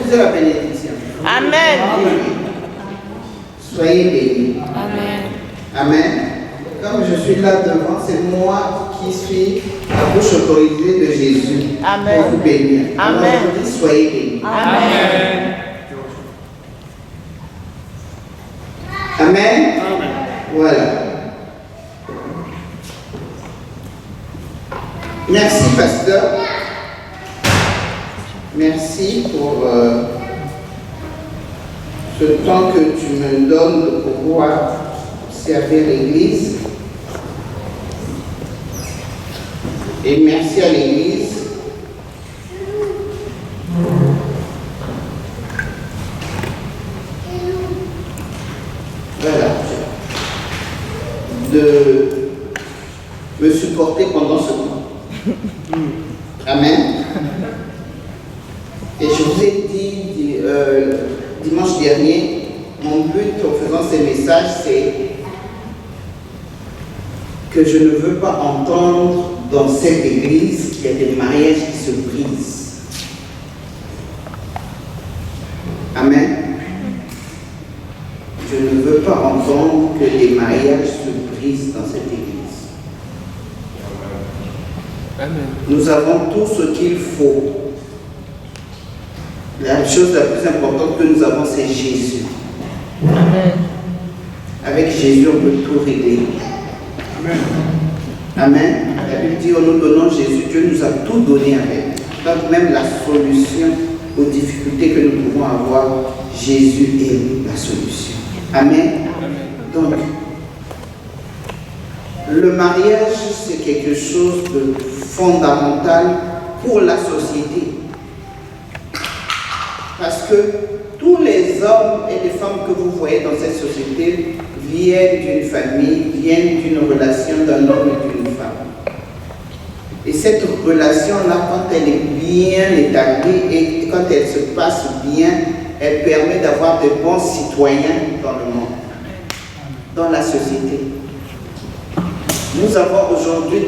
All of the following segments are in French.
refusez la bénédiction. Amen. Soyez bénis. Amen. Amen. Comme je suis là devant, c'est moi qui suis la bouche autorisée de Jésus. Amen. Pour vous bénir. Amen. Alors je dis, soyez bénis. Amen. Amen. Voilà. Merci, pasteur. Merci pour ce temps que tu me donnes de pouvoir servir l'Église. Et merci à l'Église de me supporter pendant ce temps. Amen. Et je vous ai dit dimanche dernier, mon but en faisant ces messages, c'est que je ne veux pas entendre dans cette église qu'il y a des mariages qui se brisent. Amen. Je ne veux pas entendre que des mariages se brisent dans cette église. Amen. Nous avons tout ce qu'il faut. La chose la plus importante que nous avons, c'est Jésus. Amen. Avec Jésus, on peut tout régler. Amen. Amen. La Bible dit, en nous donnant Jésus, Dieu nous a tout donné avec. Donc même la solution aux difficultés que nous pouvons avoir, Jésus est la solution. Amen. Donc, le mariage, c'est quelque chose de fondamental pour la société. Parce que tous les hommes et les femmes que vous voyez dans cette société viennent d'une famille, viennent d'une relation d'un homme et d'une femme. Et cette relation-là, quand elle est bien établie et quand elle se passe bien, elle permet d'avoir de bons citoyens dans le monde, dans la société. Nous avons aujourd'hui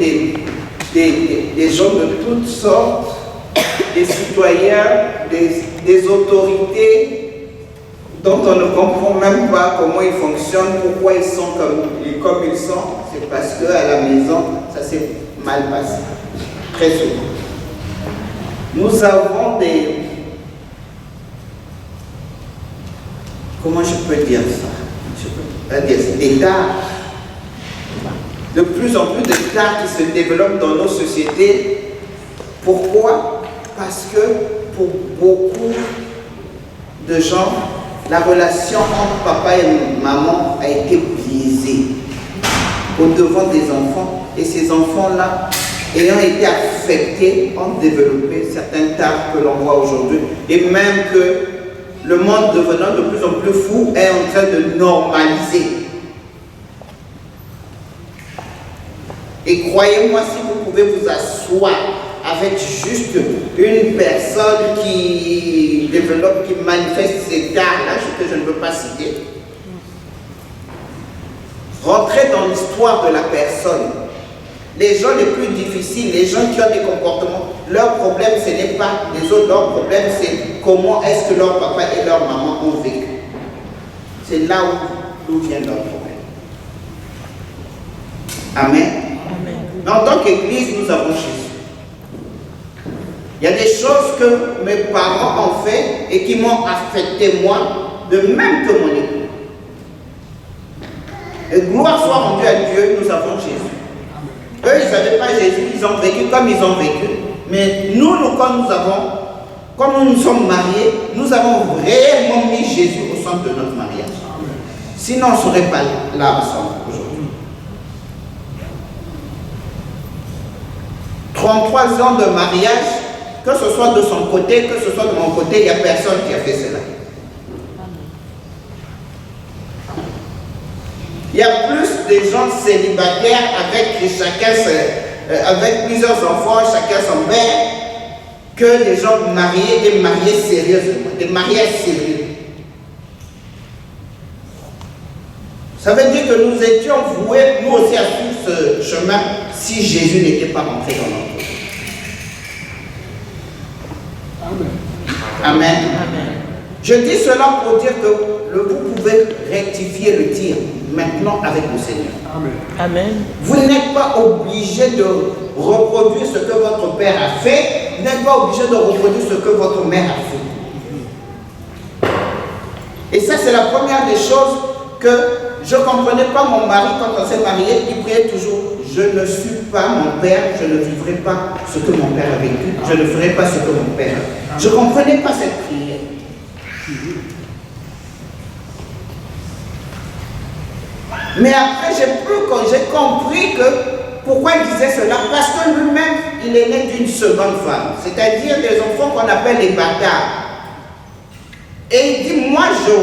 des gens de toutes sortes, des citoyens, des autorités dont on ne comprend même pas comment ils fonctionnent, pourquoi ils sont comme ils sont. C'est parce qu'à la maison, ça s'est mal passé, très souvent. Nous avons comment je peux dire ça? Des tares. De plus en plus de tares qui se développent dans nos sociétés. Pourquoi? Parce que pour beaucoup de gens, la relation entre papa et maman a été biaisée au devant des enfants. Et ces enfants-là, ayant été affectés, ont développé certains tares que l'on voit aujourd'hui. Et même que le monde devenant de plus en plus fou est en train de normaliser. Et croyez-moi, si vous pouvez vous asseoir avec juste une personne qui développe, qui manifeste ces tares-là, que je ne veux pas citer, rentrez dans l'histoire de la personne. Les gens les plus difficiles, les gens qui ont des comportements, leur problème ce n'est pas les autres, leur problème c'est comment est-ce que leur papa et leur maman ont vécu. C'est là où vient leur problème. Amen. Mais en tant qu'Église, nous avons Jésus. Il y a des choses que mes parents ont fait et qui m'ont affecté moi, de même que mon époux. Et gloire soit rendue à Dieu, nous avons Jésus. Eux, ils n'avaient pas Jésus, ils ont vécu comme ils ont vécu. Mais nous, quand nous avons, comme nous nous sommes mariés, nous avons réellement mis Jésus au centre de notre mariage. Sinon, on ne serait pas là ensemble aujourd'hui. 33 ans de mariage, que ce soit de son côté, que ce soit de mon côté, il n'y a personne qui a fait cela. Il y a plus de gens célibataires avec plusieurs enfants, chacun son mère, que des gens mariés et mariés sérieusement, des mariages sérieux. Ça veut dire que nous étions voués, nous aussi, à suivre ce chemin si Jésus n'était pas rentré dans notre vie. Amen. Amen. Je dis cela pour dire que vous pouvez rectifier le tir maintenant avec le Seigneur. Amen. Amen. Vous n'êtes pas obligé de reproduire ce que votre père a fait. Vous n'êtes pas obligé de reproduire ce que votre mère a fait. Et ça, c'est la première des choses que je ne comprenais pas. Mon mari, quand on s'est marié, il priait toujours: je ne suis pas mon père, je ne vivrai pas ce que mon père a vécu, je ne ferai pas ce que mon père a. Je ne comprenais pas cette prière. Mais après, j'ai compris que pourquoi il disait cela, parce que lui-même, il est né d'une seconde femme, c'est-à-dire des enfants qu'on appelle les bâtards. Et il dit: moi je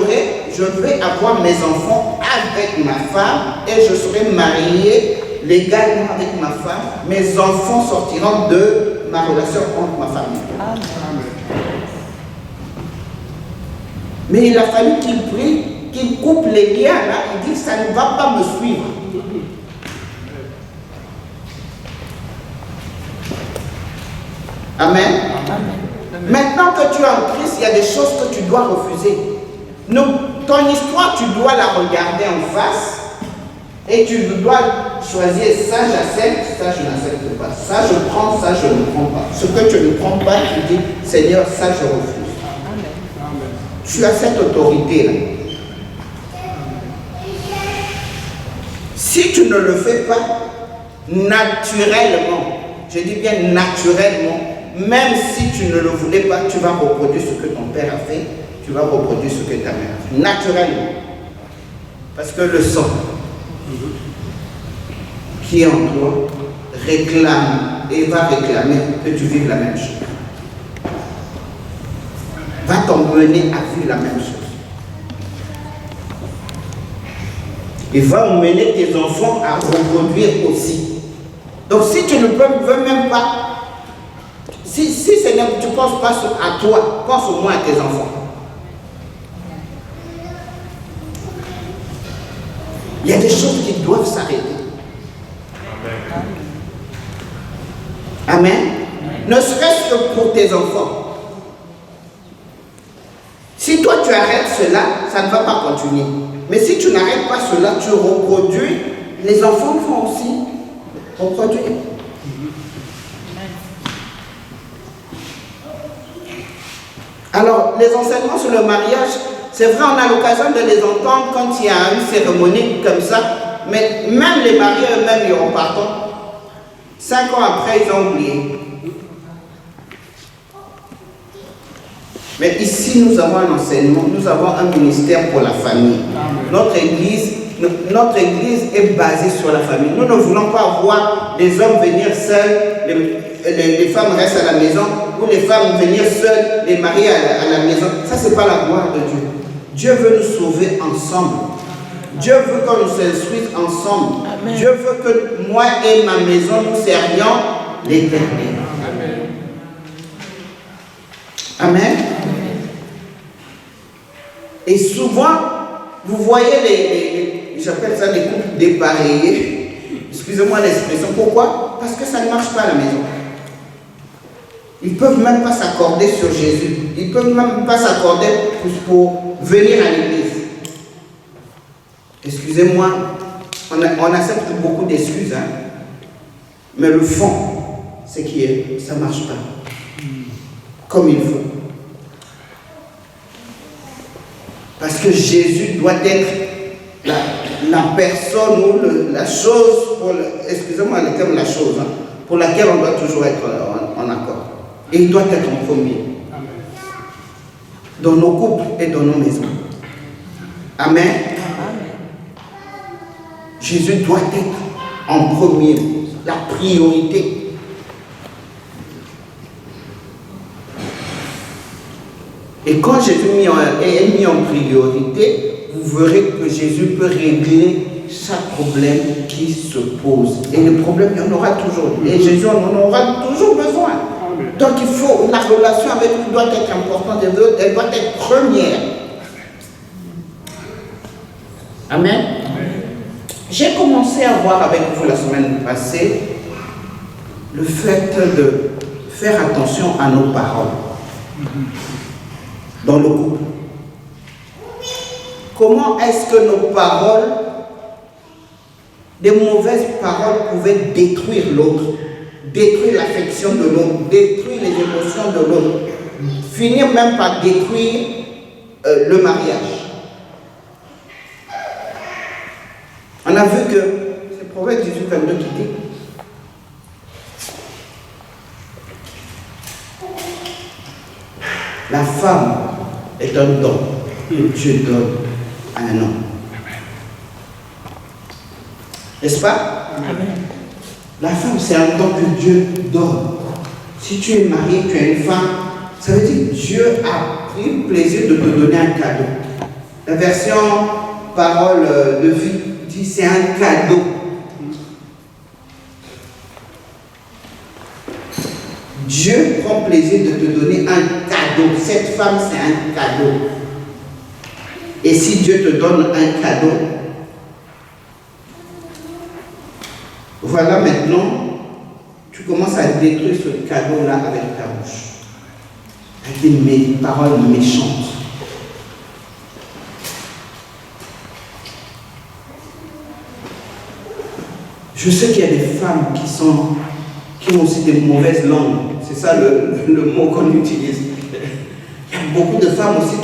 vais avoir mes enfants avec ma femme et je serai marié légalement avec ma femme. Mes enfants sortiront de ma relation entre ma famille. Amen. Mais il a fallu qu'il prie, qu'il coupe les liens là. Il dit: ça ne va pas me suivre. Amen. Amen. Maintenant que tu es en Christ, il y a des choses que tu dois refuser. Ton histoire, tu dois la regarder en face et tu dois choisir: ça j'accepte, ça je n'accepte pas. Ça je prends, ça je ne prends pas. Ce que tu ne prends pas, tu dis: Seigneur, ça je refuse. Amen. Tu as cette autorité-là. Si tu ne le fais pas naturellement, je dis bien naturellement, même si tu ne le voulais pas, tu vas reproduire ce que ton père a fait, tu vas reproduire ce que ta mère a fait, naturellement. Parce que le sang qui est en toi réclame et va réclamer que tu vives la même chose. Va t'emmener à vivre la même chose. Et va emmener tes enfants à reproduire aussi. Donc si tu ne veux même pas, si Seigneur, tu ne penses pas à toi, pense au moins à tes enfants. Il y a des choses qui doivent s'arrêter. Amen. Ne serait-ce que pour tes enfants. Si toi tu arrêtes cela, ça ne va pas continuer. Mais si tu n'arrêtes pas cela, tu reproduis, les enfants vont aussi reproduire. Alors, les enseignements sur le mariage, c'est vrai, on a l'occasion de les entendre quand il y a une cérémonie comme ça, mais même les mariés eux-mêmes, ils repartent. 5 ans après, ils ont oublié. Mais ici, nous avons un enseignement, nous avons un ministère pour la famille. Notre église est basée sur la famille. Nous ne voulons pas voir les hommes venir seuls, les femmes restent à la maison, ou les femmes venir seules, les maris à la maison. Ça, ce n'est pas la gloire de Dieu. Dieu veut nous sauver ensemble. Dieu veut qu'on nous instruise ensemble. Amen. Dieu veut que moi et ma maison, nous servions l'Éternel. Amen. Amen. Et souvent, vous voyez j'appelle ça les couples dépareillés. Excusez-moi l'expression. Pourquoi? Parce que ça ne marche pas à la maison. Ils ne peuvent même pas s'accorder sur Jésus. Ils ne peuvent même pas s'accorder pour venir à l'église. Excusez-moi, on accepte beaucoup d'excuses, hein? Mais le fond, c'est que ça ne marche pas comme il faut. Parce que Jésus doit être la personne ou la chose, excusez-moi le terme, la chose, hein, pour laquelle on doit toujours être en accord. Et il doit être en premier. Dans nos couples et dans nos maisons. Amen. Jésus doit être en premier, la priorité. Et quand Jésus est mis en priorité, vous verrez que Jésus peut régler chaque problème qui se pose. Et le problème, il y en aura toujours. Et Jésus en aura toujours besoin. Donc il faut, la relation avec lui doit être importante, elle doit être première. Amen. J'ai commencé à voir avec vous la semaine passée le fait de faire attention à nos paroles dans le couple. comment est-ce que nos paroles, des mauvaises paroles pouvaient détruire l'autre, détruire l'affection de l'autre, détruire les émotions de l'autre, finir même par détruire le mariage. On a vu que c'est Proverbe 18, 22 qui dit la femme est un don que Dieu donne à un homme. N'est-ce pas? Amen. La femme, c'est un don que Dieu donne. Si tu es marié, tu es une femme, ça veut dire que Dieu a pris le plaisir de te donner un cadeau. La version parole de vie dit c'est un cadeau. Dieu prend plaisir de te donner un cadeau. Cette femme, c'est un cadeau. Et si Dieu te donne un cadeau, voilà maintenant, tu commences à détruire ce cadeau-là avec ta bouche. Avec des paroles méchantes. Je sais qu'il y a des femmes qui ont aussi des mauvaises langues. C'est ça le mot qu'on utilise. Il y a beaucoup de femmes aussi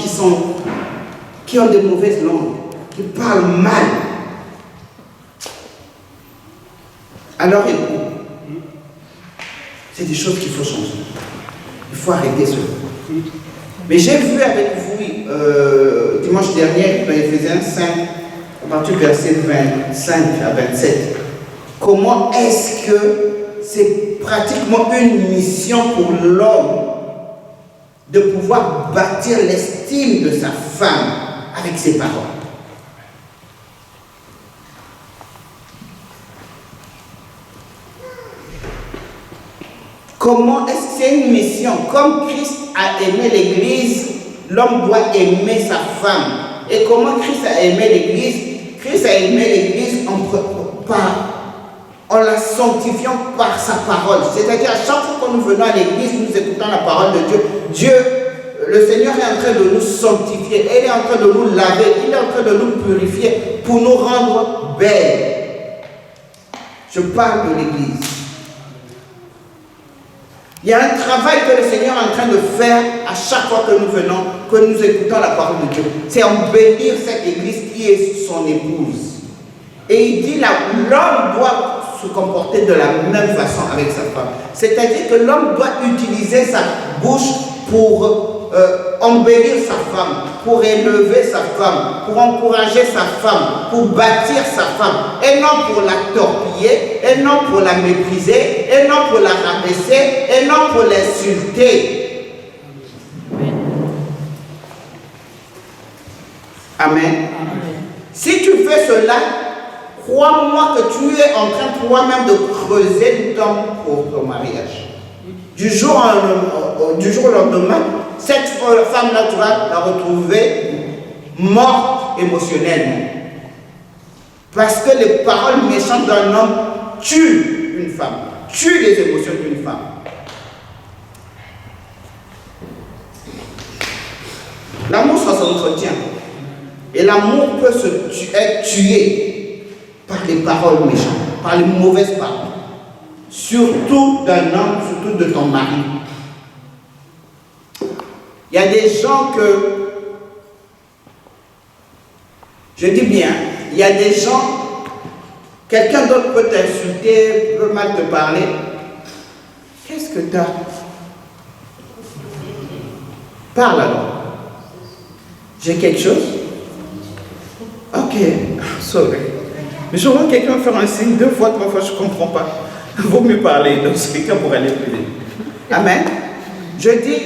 qui ont des mauvaises langues, qui parlent mal. Alors écoute, c'est des choses qu'il faut changer. Il faut arrêter cela. Mais j'ai vu avec vous dimanche dernier dans Éphésiens 5, à partir du verset 25 à 27, comment est-ce que c'est pratiquement une mission pour l'homme de pouvoir bâtir l'estime de sa femme avec ses paroles. Comment est-ce que c'est une mission? Comme Christ a aimé l'Église, l'homme doit aimer sa femme. Et comment Christ a aimé l'Église? Christ a aimé l'Église en la sanctifiant par sa parole. C'est-à-dire à chaque fois que nous venons à l'église, nous écoutons la parole de Dieu, le Seigneur est en train de nous sanctifier, il est en train de nous laver, il est en train de nous purifier pour nous rendre belles. Je parle de l'église. Il y a un travail que le Seigneur est en train de faire à chaque fois que nous venons, que nous écoutons la parole de Dieu. C'est embellir cette église qui est son épouse. Et il dit là, l'homme doit se comporter de la même façon avec sa femme. C'est-à-dire que l'homme doit utiliser sa bouche pour embellir sa femme, pour élever sa femme, pour encourager sa femme, pour bâtir sa femme, et non pour la torpiller, et non pour la mépriser, et non pour la rabaisser, et non pour l'insulter. Amen. Amen. Si tu fais cela, crois-moi que tu es en train toi-même de creuser le temps pour ton mariage. Du jour au lendemain, cette femme-là, tu vas la retrouver morte émotionnellement. Parce que les paroles méchantes d'un homme tuent une femme, tuent les émotions d'une femme. L'amour, ça s'entretient. Et l'amour peut être tué par les paroles méchantes, par les mauvaises paroles. Surtout d'un homme, surtout de ton mari. Il y a des gens que, je dis bien, il y a des gens, quelqu'un d'autre peut t'insulter, peut mal te parler. Qu'est-ce que tu as? Parle alors. J'ai quelque chose? Ok, sorry. Mais je vois quelqu'un faire un signe 2 fois, 3 fois, je ne comprends pas. Vaut mieux parler, donc c'est quelqu'un pour aller plus vite. Amen. Je dis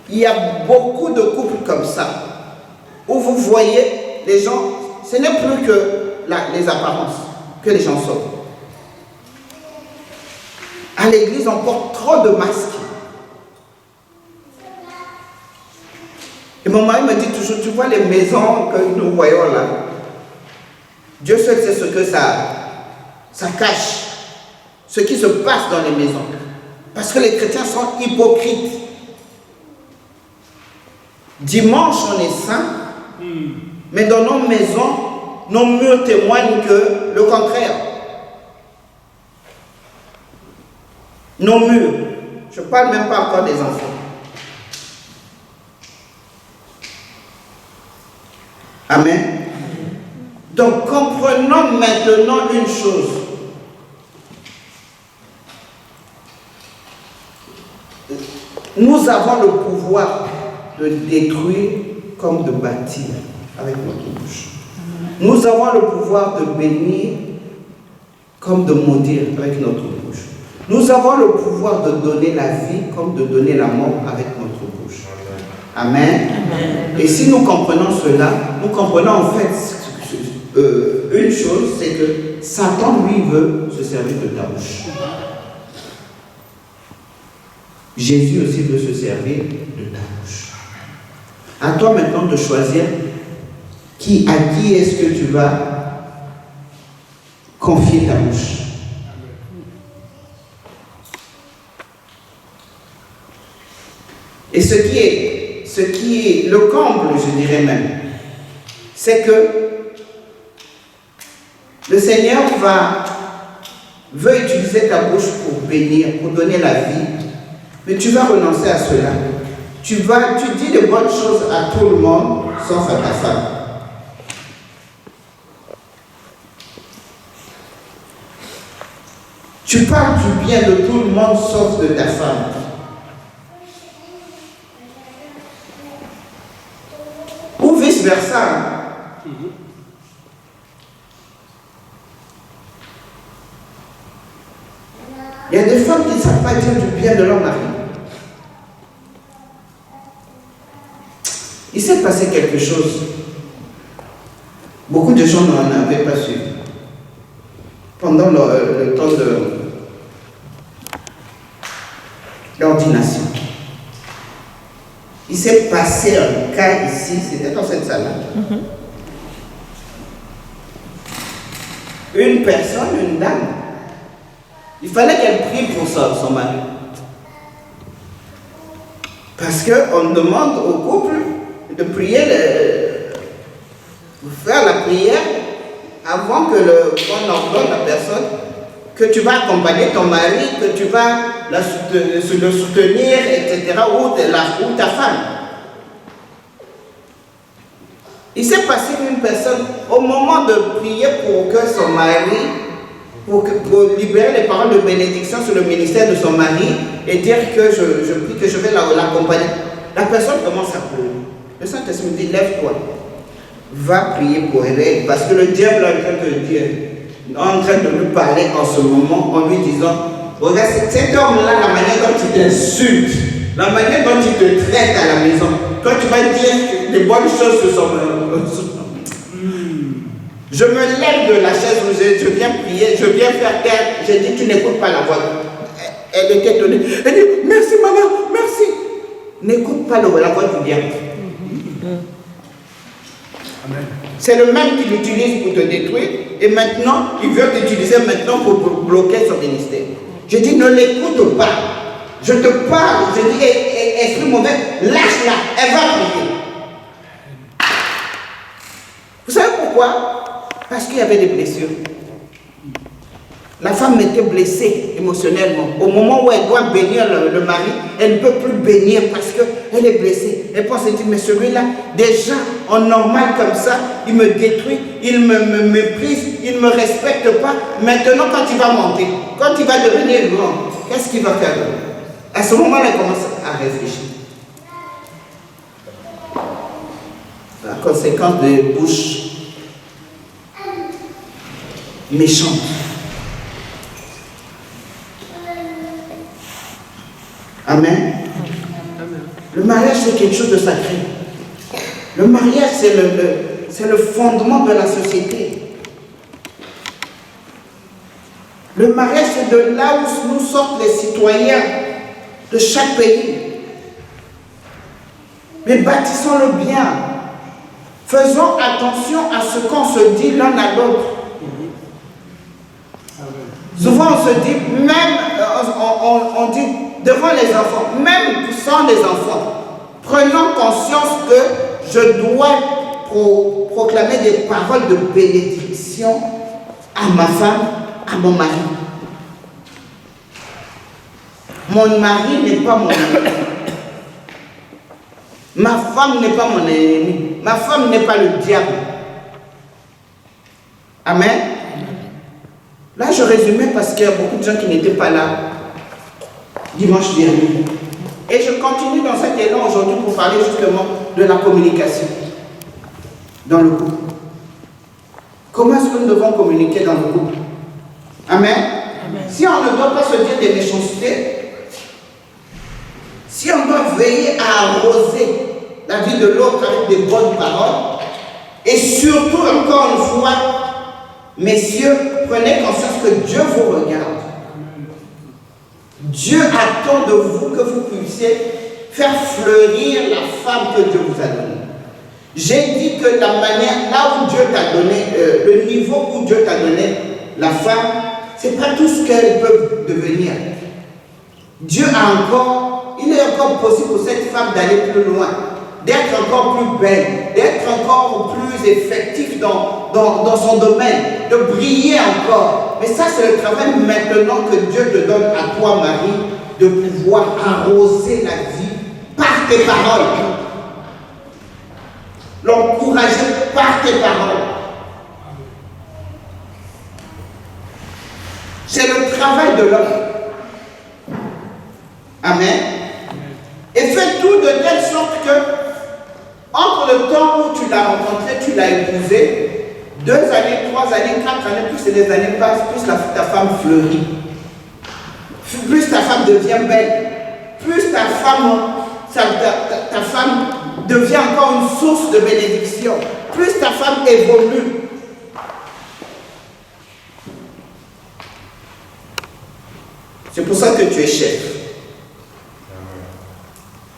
qu'il y a beaucoup de couples comme ça, où vous voyez les gens, ce n'est plus que les apparences que les gens sont. À l'église, on porte trop de masques. Et mon mari me dit toujours, tu vois les maisons que nous voyons là, Dieu seul sait ce que ça cache, ce qui se passe dans les maisons. Parce que les chrétiens sont hypocrites. Dimanche, on est saint, Mais dans nos maisons, nos murs témoignent que le contraire. Nos murs, je ne parle même pas encore des enfants. Amen. Donc comprenons maintenant une chose. Nous avons le pouvoir de détruire comme de bâtir avec notre bouche. Nous avons le pouvoir de bénir comme de maudire avec notre bouche. Nous avons le pouvoir de donner la vie comme de donner la mort avec notre bouche. Amen. Et si nous comprenons cela, nous comprenons en fait une chose, c'est que Satan, lui, veut se servir de ta bouche. Jésus aussi veut se servir de ta bouche. À toi maintenant de choisir à qui est-ce que tu vas confier ta bouche. Et ce qui est le comble, je dirais même, c'est que le Seigneur veut utiliser ta bouche pour bénir, pour donner la vie, mais tu vas renoncer à cela. Tu dis de bonnes choses à tout le monde, sauf à ta femme. Tu parles du bien de tout le monde, sauf de ta femme. Ou vice-versa. Il y a des femmes qui ne savent pas dire du bien de leur mari. Il s'est passé quelque chose. Beaucoup de gens n'en avaient pas su. Pendant le temps de l'ordination. Il s'est passé un cas ici, c'était dans cette salle-là. Une personne, une dame, il fallait qu'elle prie pour son mari. Parce qu'on demande au couple de prier, de faire la prière avant que qu'on ordonne la personne que tu vas accompagner ton mari, que tu vas le soutenir, etc., ou ta femme. Il s'est passé qu'une personne, au moment de prier pour que son mari, pour libérer les paroles de bénédiction sur le ministère de son mari et dire que je prie que je vais l'accompagner, la personne commence à pleurer. Le Saint-Esprit dit, lève-toi, va prier pour elle, parce que le diable est en train de lui parler en ce moment, en lui disant, regarde, cet homme-là, la manière dont il t'insulte, la manière dont il te traite à la maison, quand tu vas dire des bonnes choses sur son je me lève de la chaise où je viens prier, je viens faire taire, j'ai dit, tu n'écoutes pas la voix. Elle était étonnée. Elle dit, merci maman, merci. N'écoute pas la voix du diable. C'est le même qui l'utilise pour te détruire et maintenant, il veut t'utiliser maintenant pour bloquer son ministère. Je dis, ne l'écoute pas. Je te parle, je dis, esprit mauvais, lâche-la, elle va prier. Vous savez pourquoi? Parce qu'il y avait des blessures. La femme était blessée émotionnellement. Au moment où elle doit bénir le mari, elle ne peut plus bénir parce qu'elle est blessée. Elle pense, elle dit, mais celui-là, déjà, en normal comme ça, il me détruit, il me méprise, il ne me respecte pas. Maintenant, quand il va monter, quand il va devenir grand, qu'est-ce qu'il va faire? À ce moment-là, elle commence à réfléchir. La conséquence des bouches méchantes. Amen. Le mariage, c'est quelque chose de sacré. Le mariage, c'est le fondement de la société. Le mariage, c'est de là où nous sortent les citoyens de chaque pays. Mais bâtissons-le bien. Faisons attention à ce qu'on se dit l'un à l'autre. Souvent, on se dit, même, on dit devant les enfants, même sans les enfants, prenons conscience que je dois proclamer des paroles de bénédiction à ma femme, à mon mari. Mon mari n'est pas mon ennemi. Ma femme n'est pas mon ennemi. Ma femme n'est pas le diable. Amen. Là, je résumais parce qu'il y a beaucoup de gens qui n'étaient pas là dimanche dernier. Et je continue dans cet élan aujourd'hui pour parler justement de la communication dans le couple. Comment est-ce que nous devons communiquer dans le couple? Amen. Amen. Si on ne doit pas se dire des méchancetés, si on doit veiller à arroser la vie de l'autre avec des bonnes paroles, et surtout, encore une fois, messieurs, prenez conscience que Dieu vous regarde. Dieu attend de vous que vous puissiez faire fleurir la femme que Dieu vous a donnée. J'ai dit que la manière, là où Dieu t'a donné, le niveau où Dieu t'a donné la femme, ce n'est pas tout ce qu'elle peut devenir. Dieu a encore, il est encore possible pour cette femme d'aller plus loin, d'être encore plus belle, d'être encore plus effectif dans son domaine, de briller encore. Mais ça, c'est le travail maintenant que Dieu te donne à toi, Marie, de pouvoir arroser la vie par tes paroles. L'encourager par tes paroles. C'est le travail de l'homme. Amen. Et fais tout de telle sorte que, entre le temps où tu l'as rencontré, tu l'as épousé, 2 années, 3 années, 4 années, plus les années passent, plus ta femme fleurit. Plus ta femme devient belle. Plus ta femme devient encore une source de bénédiction. Plus ta femme évolue. C'est pour ça que tu es chef.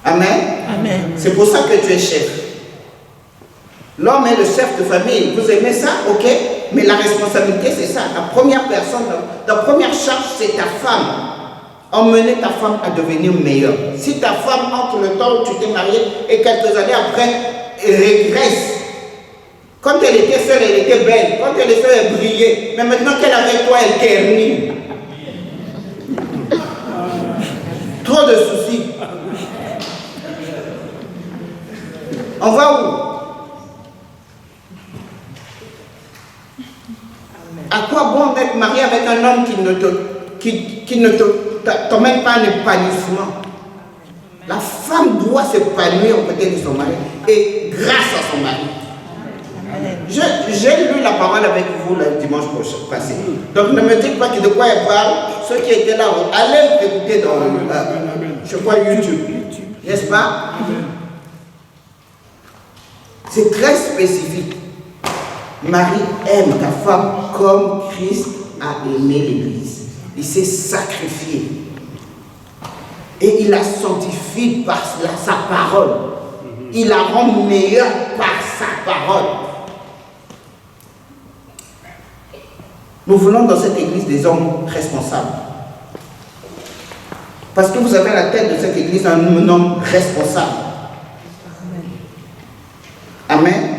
Amen. Amen. C'est pour ça que tu es chef. L'homme est le chef de famille. Vous aimez ça? Ok. Mais la responsabilité, c'est ça. La première personne, la première charge, c'est ta femme. Emmener ta femme à devenir meilleure. Si ta femme, entre le temps où tu t'es marié et quelques années après, régresse. Quand elle était seule, elle était belle. Quand elle est seule, elle brillait. Mais maintenant qu'elle est avec toi, elle ternit. Trop de soucis. On va où? À quoi bon d'être marié avec un homme qui ne t'emmène pas un épanouissement? La femme doit s'épanouir aux côtés de son mari et grâce à son mari. J'ai lu la parole avec vous le dimanche passé. Donc ne me dites pas de quoi elle parle. Ceux qui étaient là, allez écouter dans je crois YouTube. N'est-ce pas? C'est très spécifique. Marie aime ta femme comme Christ a aimé l'Église. Il s'est sacrifié. Et il la sanctifie par sa parole. Il la rend meilleure par sa parole. Nous voulons dans cette église des hommes responsables. Parce que vous avez à la tête de cette église un homme responsable. Amen.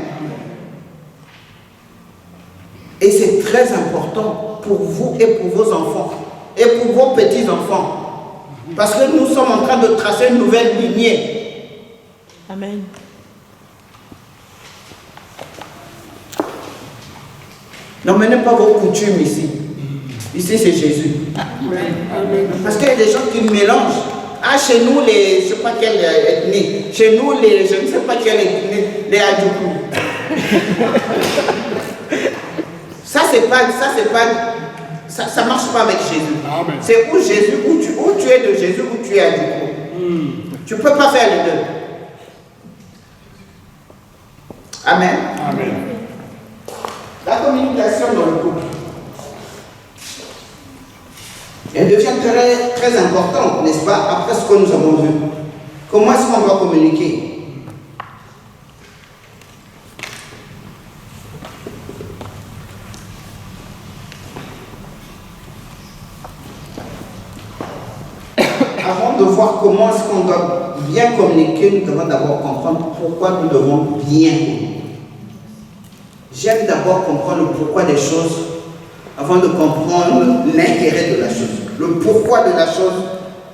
Et c'est très important pour vous et pour vos enfants et pour vos petits-enfants. Parce que nous sommes en train de tracer une nouvelle lignée. Amen. N'emmenez pas vos coutumes ici. Ici, c'est Jésus. Parce qu'il y a des gens qui mélangent. Ah, chez nous, les, je ne sais pas quelle ethnie. Chez nous, les, je ne sais pas quelle ethnie, les Adjoukou. Ça ne marche pas avec Jésus. C'est où Jésus, où tu es de Jésus, où tu es Adjoukou. Tu ne peux pas faire les deux. Amen. Amen. La communication dans le couple, elle devient très, très importante, n'est-ce pas, après ce que nous avons vu. Comment est-ce qu'on va communiquer? Avant de voir comment est-ce qu'on doit bien communiquer, nous devons d'abord comprendre pourquoi nous devons bien communiquer. J'aime d'abord comprendre le pourquoi des choses avant de comprendre l'intérêt de la chose. Le pourquoi de la chose,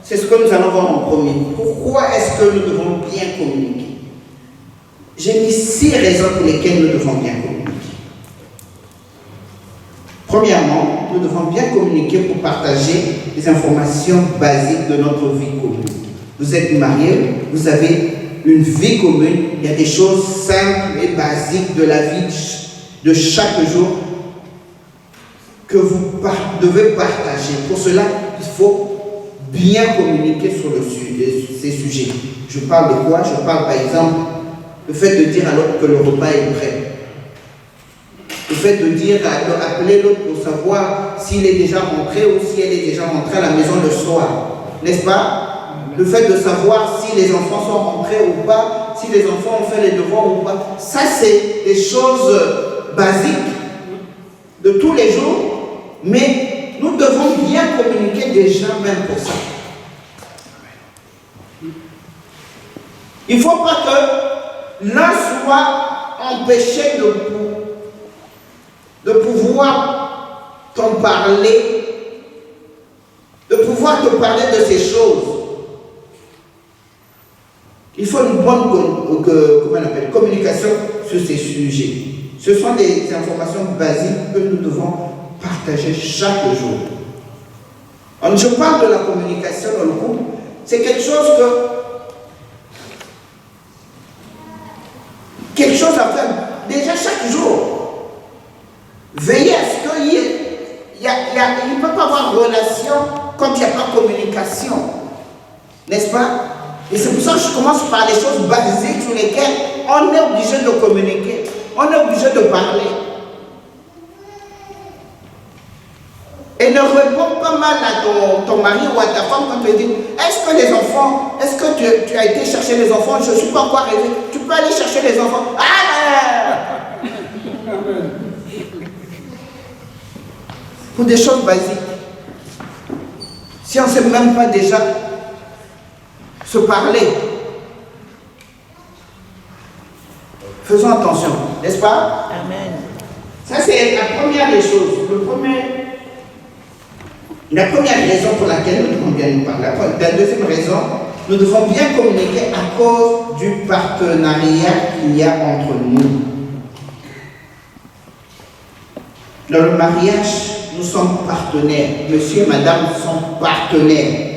c'est ce que nous allons voir en premier. Pourquoi est-ce que nous devons bien communiquer? J'ai mis 6 raisons pour lesquelles nous devons bien communiquer. Premièrement, nous devons bien communiquer pour partager les informations basiques de notre vie commune. Vous êtes mariés, vous avez une vie commune, il y a des choses simples et basiques de la vie de chaque jour que vous devez partager. Pour cela, il faut bien communiquer sur ces sujets. Je parle de quoi? Je parle par exemple le fait de dire à l'autre que le repas est prêt. Le fait de dire, appeler l'autre pour savoir s'il est déjà rentré ou si elle est déjà rentrée à la maison le soir. N'est-ce pas? Le fait de savoir si les enfants sont rentrés ou pas, si les enfants ont fait les devoirs ou pas. Ça, c'est des choses basiques de tous les jours, mais nous devons bien communiquer déjà même pour ça. Il ne faut pas que l'un soit empêché de pouvoir t'en parler, de pouvoir te parler de ces choses. Il faut une bonne communication sur ces sujets. Ce sont des informations basiques que nous devons partager chaque jour. Quand je parle de la communication dans le couple, c'est quelque chose à faire déjà chaque jour. Veillez à ce qu'il ne peut pas avoir de relation quand il n'y a pas de communication. N'est-ce pas? Et c'est pour ça que je commence par les choses basiques sur lesquelles on est obligé de communiquer. On est obligé de parler. Et ne réponds pas mal à ton mari ou à ta femme quand tu dis est-ce que les enfants, est-ce que tu as été chercher les enfants? Je ne suis pas encore arrivé. Tu peux aller chercher les enfants. Ah ben. Pour des choses basiques. Si on ne sait même pas déjà se parler, faisons attention, n'est-ce pas? Amen. Ça, c'est la première des choses. La première raison pour laquelle nous devons bien nous parler. La deuxième raison, nous devons bien communiquer à cause du partenariat qu'il y a entre nous. Dans le mariage, nous sommes partenaires. Monsieur et madame sont partenaires.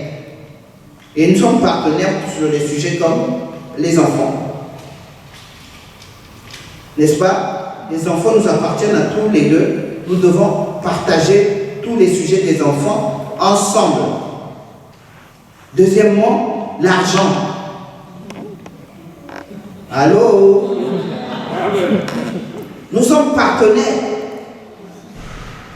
Et nous sommes partenaires sur des sujets comme les enfants. N'est-ce pas? Les enfants nous appartiennent à tous les deux. Nous devons partager tous les sujets des enfants ensemble. Deuxièmement, l'argent. Allô? Nous sommes partenaires.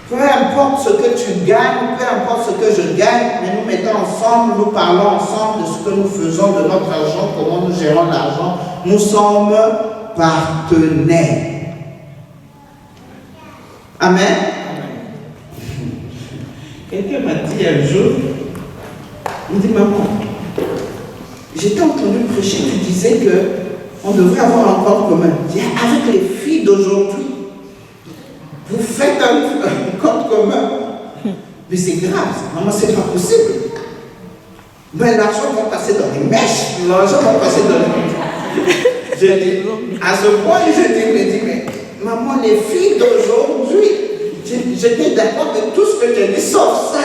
Peu importe ce que tu gagnes, peu importe ce que je gagne, mais nous mettons ensemble, nous parlons ensemble de ce que nous faisons de notre argent, comment nous gérons l'argent. Nous sommes partenaires. Amen. Quelqu'un m'a dit un jour, il me dit maman, j'étais entendu prêcher, tu disais qu'on devrait avoir un compte commun. Je dis, avec les filles d'aujourd'hui, vous faites un compte commun. Mais c'est grave, maman, c'est pas possible. Mais l'argent va passer dans les mèches, l'argent va passer dans les mèches. Je dis, à ce point, je dis, mais maman, les filles d'aujourd'hui, j'étais d'accord avec tout ce que tu as dit, sauf ça.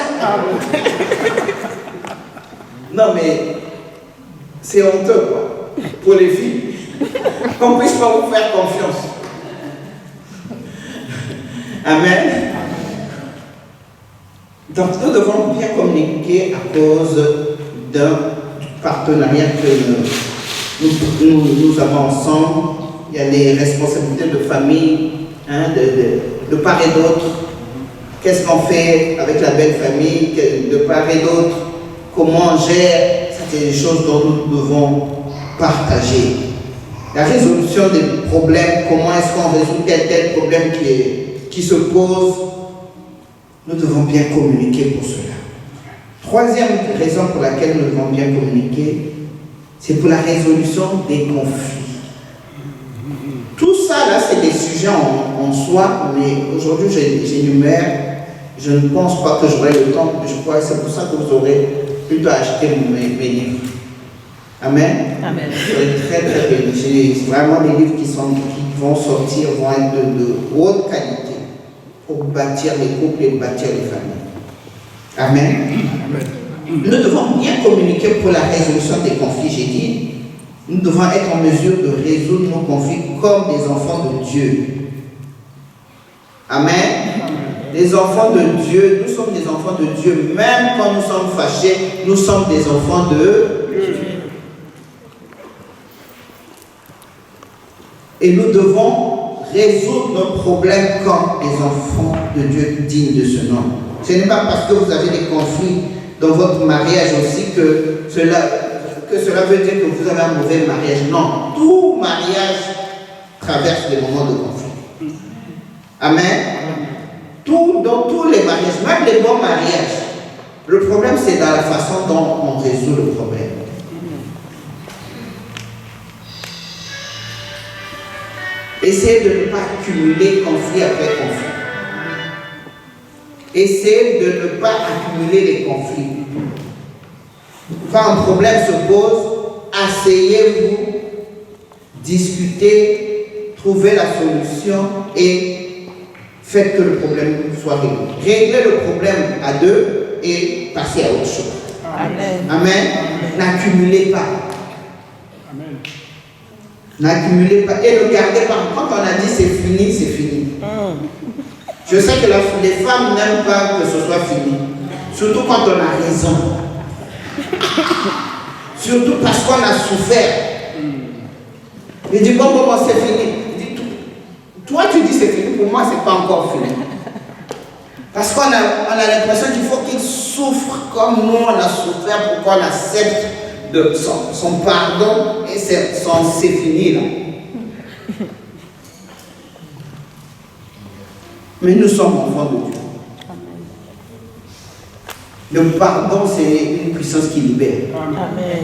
Non, mais c'est honteux, quoi, pour les filles. Qu'on ne puisse pas vous faire confiance. Amen. Donc, nous devons bien communiquer à cause d'un partenariat que nous avons ensemble. Il y a les responsabilités de famille, de part et d'autre. Qu'est-ce qu'on fait avec la belle famille, de part et d'autre? Comment on gère? Ça, c'est des choses dont nous devons partager. La résolution des problèmes, comment est-ce qu'on résout tel problème qui se pose, nous devons bien communiquer pour cela. Troisième raison pour laquelle nous devons bien communiquer, c'est pour la résolution des conflits. Tout ça, là, c'est des sujets en soi, mais aujourd'hui, j'énumère. Je ne pense pas que j'aurai le temps, je crois que c'est pour ça que vous aurez plutôt acheté mes livres. Amen. Amen. Vous serez très très bénis. C'est vraiment des livres qui vont sortir, vont être de haute qualité pour bâtir les couples et bâtir les familles. Amen. Amen. Nous devons bien communiquer pour la résolution des conflits, j'ai dit. Nous devons être en mesure de résoudre nos conflits comme des enfants de Dieu. Amen. Les enfants de Dieu, nous sommes des enfants de Dieu. Même quand nous sommes fâchés, nous sommes des enfants de Dieu. Et nous devons résoudre nos problèmes comme des enfants de Dieu dignes de ce nom. Ce n'est pas parce que vous avez des conflits dans votre mariage aussi que cela veut dire que vous avez un mauvais mariage. Non, tout mariage traverse des moments de conflit. Amen. Dans tous les mariages, même les bons mariages, le problème c'est dans la façon dont on résout le problème. Essayez de ne pas accumuler conflit après conflit. Essayez de ne pas accumuler les conflits. Quand un problème se pose, asseyez-vous, discutez, trouvez la solution et faites que le problème soit réglé. Réglez le problème à deux et passez à autre chose. Amen. Amen. N'accumulez pas. Amen. N'accumulez pas. Et ne gardez pas. Quand on a dit c'est fini, c'est fini. Je sais que les femmes n'aiment pas que ce soit fini. Surtout quand on a raison. Surtout parce qu'on a souffert. Il dit bon, c'est fini. Toi, tu dis c'est fini, pour moi, c'est pas encore fini. Parce qu'on a l'impression qu'il faut qu'il souffre comme nous, on a souffert pour qu'on accepte son pardon et c'est fini là. Mais nous sommes enfants de Dieu. Le pardon, c'est une puissance qui libère. Amen.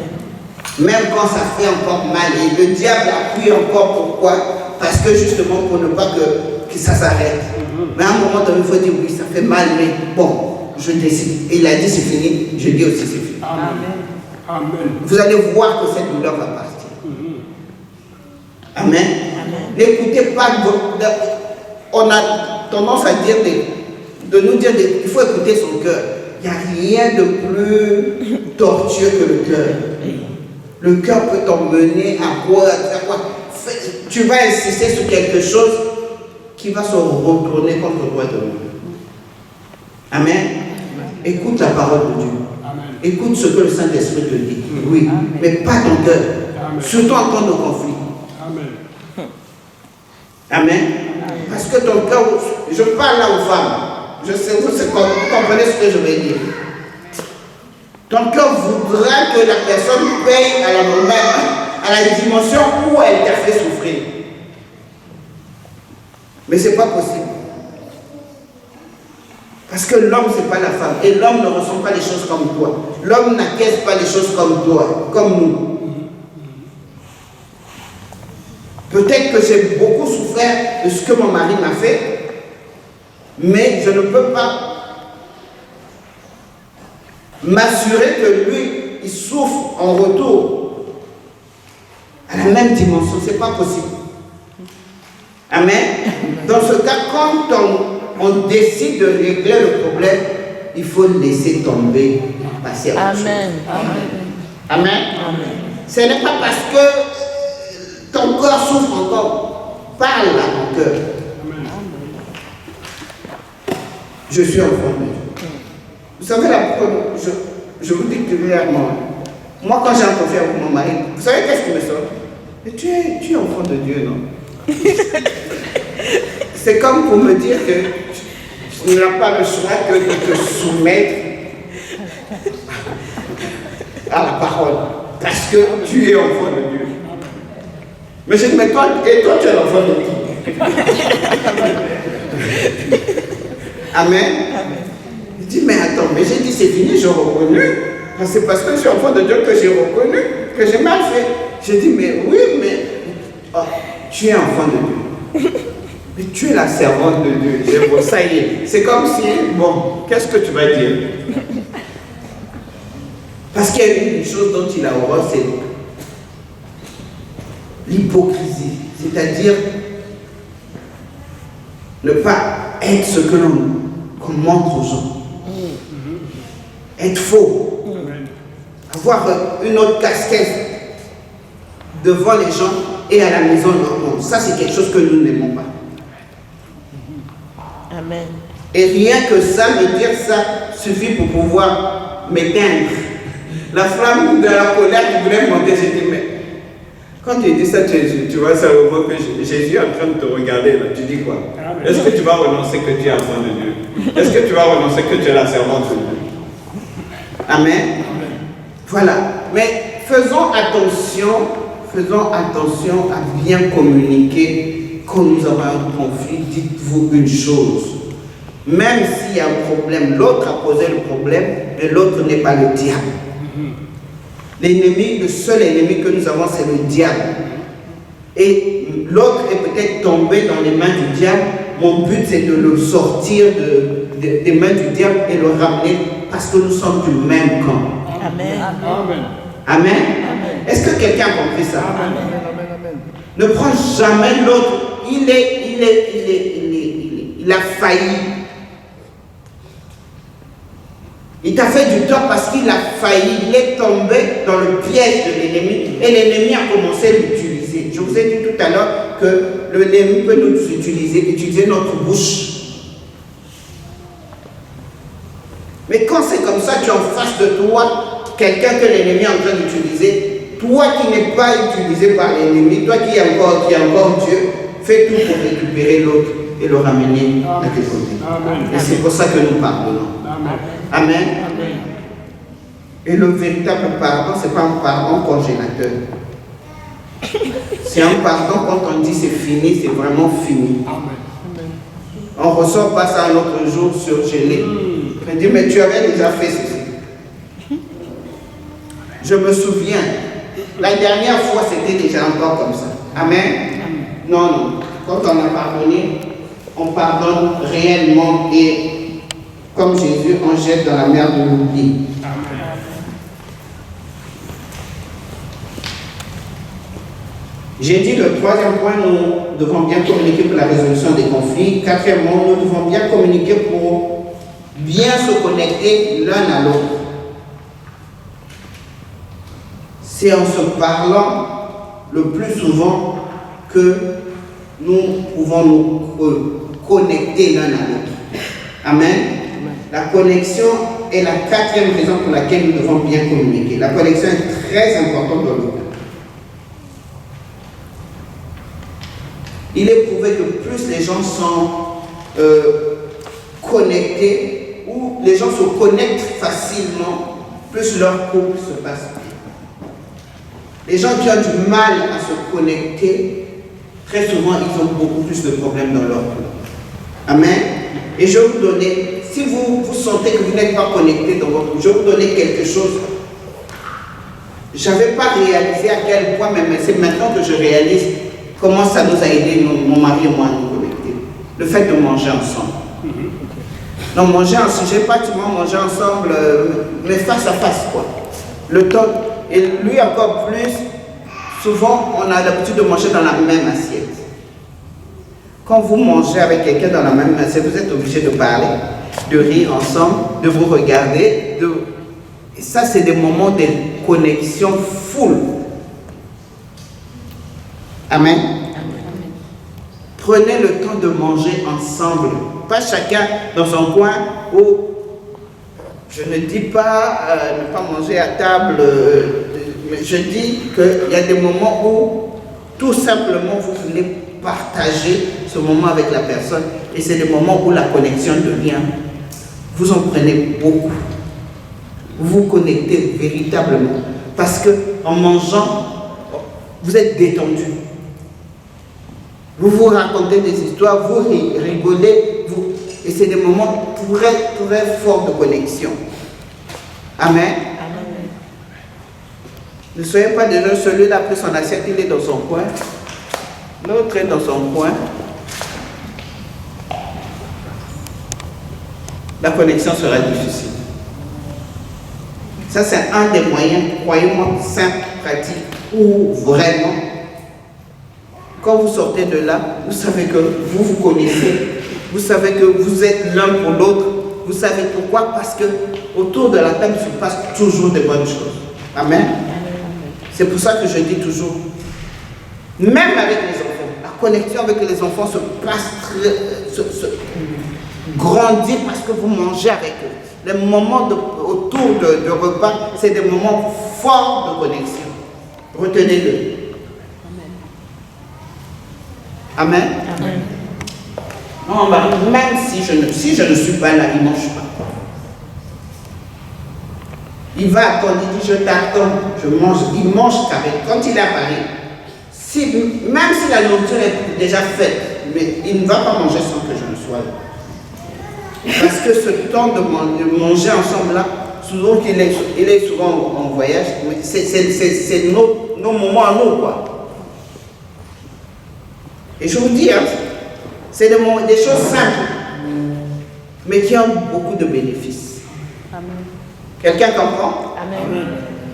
Même quand ça fait encore mal, et le diable appuie encore, pourquoi? Parce que justement pour ne pas que ça s'arrête. Mais à un moment donné, il faut dire oui, ça fait mal, mais bon, je décide. Il a dit c'est fini, je dis aussi c'est fini. Amen. Amen. Vous allez voir que cette douleur va partir. Amen. N'écoutez pas, on a tendance à dire de nous dire qu'il faut écouter son cœur. Il n'y a rien de plus tortueux que le cœur. Le cœur peut t'emmener à quoi? Tu vas insister sur quelque chose qui va se retourner contre toi demain. Amen. Écoute la parole de Dieu. Amen. Écoute ce que le Saint-Esprit te dit. Oui, mais pas ton cœur. Surtout en temps de conflit. Amen. Amen. Parce que ton cœur, je parle là aux femmes. Je sais, vous comprenez ce que je veux dire. Ton cœur voudra que la personne paye à la normale, à la dimension où elle t'a fait souffrir. Mais ce n'est pas possible. Parce que l'homme, ce n'est pas la femme. Et l'homme ne ressent pas les choses comme toi. L'homme n'acquiesce pas les choses comme toi, comme nous. Peut-être que j'ai beaucoup souffert de ce que mon mari m'a fait, mais je ne peux pas m'assurer que lui, il souffre en retour à la même dimension. Ce n'est pas possible. Amen. Dans ce cas, quand on décide de régler le problème, il faut le laisser tomber, passer à autre chose. Amen. Amen. Ce n'est pas parce que ton corps souffre encore. Parle à ton cœur. Je suis enfant de Dieu. Vous savez, je vous dis clairement, moi quand j'ai un conflit avec mon mari, vous savez qu'est-ce qui me sort? Tu es enfant de Dieu, non? C'est comme pour me dire que tu n'as pas le choix que de te soumettre à la parole. Parce que tu es enfant de Dieu. Mais je dis, mais toi, et toi tu es l'enfant de qui? Amen. Il dit, mais attends, mais j'ai dit c'est fini, j'ai reconnu. C'est parce que je suis enfant de Dieu que j'ai reconnu que j'ai mal fait. J'ai dit, mais oui, mais... Oh, tu es enfant de Dieu. Mais tu es la servante de Dieu. Et bon, ça y est. C'est comme si, bon, qu'est-ce que tu vas dire? Parce qu'il y a une chose dont il a horreur, c'est l'hypocrisie. C'est-à-dire ne pas être ce que qu'on montre aux gens. Être faux. Avoir une autre casquette devant les gens et à la maison non. Ça, c'est quelque chose que nous n'aimons pas. Amen. Et rien que ça, me dire ça suffit pour pouvoir m'éteindre. La flamme de la colère qui voulait monter, j'ai dit, mais quand tu dis ça, tu vois ça au moment que Jésus est en train de te regarder, là, tu dis quoi? Est-ce que tu vas renoncer que tu es enfant de Dieu? Est-ce que tu vas renoncer que tu es la servante de Dieu? Amen. Voilà. Mais faisons attention à bien communiquer quand nous avons un conflit. Dites-vous une chose. Même s'il y a un problème, l'autre a posé le problème, mais l'autre n'est pas le diable. L'ennemi, le seul ennemi que nous avons, c'est le diable. Et l'autre est peut-être tombé dans les mains du diable. Mon but, c'est de le sortir des mains du diable et le ramener parce que nous sommes du même camp. Amen. Amen. Amen. Est-ce que quelqu'un a compris ça? Amen. Ne prends jamais l'autre. Il a failli. Il t'a fait du tort parce qu'il a failli. Il est tombé dans le piège de l'ennemi. Et l'ennemi a commencé à l'utiliser. Je vous ai dit tout à l'heure que l'ennemi peut nous utiliser notre bouche. Mais quand c'est comme ça, tu es en face de toi quelqu'un que l'ennemi est en train d'utiliser, toi qui n'es pas utilisé par l'ennemi, toi qui es encore Dieu, fais tout pour récupérer l'autre et le ramener à tes côtés. Amen. Et c'est pour ça que nous pardonnons. Amen. Amen. Amen. Et le véritable pardon, ce n'est pas un pardon congélateur. C'est un pardon quand on dit c'est fini, c'est vraiment fini. Amen. On ne ressort pas ça un autre jour surgelé. On dit, mais tu avais déjà fait ceci. Je me souviens, la dernière fois, c'était déjà encore comme ça. Amen. Non. Quand on a pardonné, on pardonne réellement et comme Jésus, on jette dans la mer de l'oubli. J'ai dit le troisième point, nous devons bien communiquer pour la résolution des conflits. Quatrièmement, nous devons bien communiquer pour bien se connecter l'un à l'autre. C'est en se parlant le plus souvent que nous pouvons nous connecter l'un à l'autre. Amen. La connexion est la quatrième raison pour laquelle nous devons bien communiquer. La connexion est très importante dans le couple. Il est prouvé que plus les gens sont connectés, ou les gens se connectent facilement, plus leur couple se passe bien. Les gens qui ont du mal à se connecter, très souvent, ils ont beaucoup plus de problèmes dans leur couple. Amen. Et je vais vous donner, si vous sentez que vous n'êtes pas connecté dans votre couple, je vais vous donner quelque chose. Je n'avais pas réalisé à quel point, mais c'est maintenant que je réalise comment ça nous a aidé, mon mari et moi, à nous connecter. Le fait de manger ensemble. Donc manger ensemble, j'ai pratiquement mangé ensemble, mais face à face, quoi. Le temps, et lui encore plus, souvent on a l'habitude de manger dans la même assiette. Quand vous mangez avec quelqu'un dans la même assiette, vous êtes obligé de parler, de rire ensemble, de vous regarder. Et ça, c'est des moments de connexion full. Amen. Prenez le temps de manger ensemble. Pas chacun dans son coin où, je ne dis pas ne pas manger à table, mais je dis qu'il y a des moments où tout simplement vous voulez partager ce moment avec la personne et c'est des moments où la connexion devient. Vous en prenez beaucoup. Vous vous connectez véritablement parce que en mangeant, vous êtes détendu. Vous vous racontez des histoires, vous rigolez, et c'est des moments très, très forts de connexion. Amen. Amen. Ne soyez pas déjà celui-là, après son assiette, il est dans son coin. L'autre est dans son coin. La connexion sera difficile. Ça, c'est un des moyens, croyez-moi, simples, pratiques, où vraiment, quand vous sortez de là, vous savez que vous vous connaissez, vous savez que vous êtes l'un pour l'autre, vous savez pourquoi? Parce que autour de la table se passe toujours de bonnes choses. Amen. C'est pour ça que je dis toujours, même avec les enfants, la connexion avec les enfants se passe grandit parce que vous mangez avec eux. Les moments autour de repas, c'est des moments forts de connexion. Retenez-le. Amen. Amen. Non, même si je ne suis pas là, il ne mange pas. Il va attendre, il dit je t'attends, je mange, il mange carré. Quand il est à Paris, même si la nourriture est déjà faite, mais il ne va pas manger sans que je ne sois là. Parce que ce temps de manger ensemble là, souvent qu'il est souvent en voyage, c'est nos moments à nous, quoi. Et je vous dis, hein, c'est des choses simples, mais qui ont beaucoup de bénéfices. Amen. Quelqu'un comprend? Amen.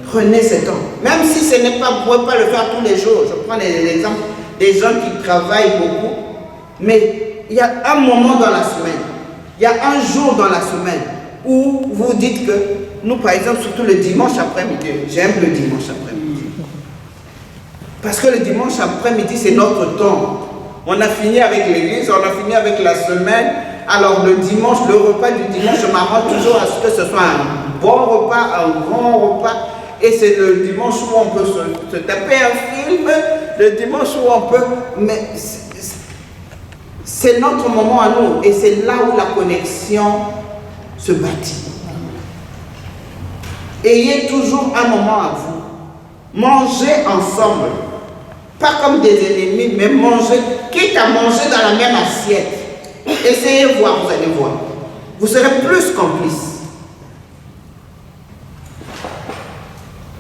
Prenez ce temps. Même si ce n'est pas, vous ne pouvez pas le faire tous les jours. Je prends l'exemple des gens qui travaillent beaucoup, mais il y a un moment dans la semaine. Il y a un jour dans la semaine où vous dites que nous, par exemple, surtout le dimanche après-midi, j'aime le dimanche après-midi. Parce que le dimanche après-midi, c'est notre temps. On a fini avec l'église, on a fini avec la semaine. Alors le dimanche, le repas du dimanche, je m'arrange toujours à ce que ce soit un bon repas, un grand repas. Et c'est le dimanche où on peut se taper un film, le dimanche où on peut... Mais c'est notre moment à nous et c'est là où la connexion se bâtit. Ayez toujours un moment à vous. Mangez ensemble. Pas comme des ennemis, mais mangez, quitte à manger dans la même assiette. Essayez de voir, vous allez voir. Vous serez plus complices.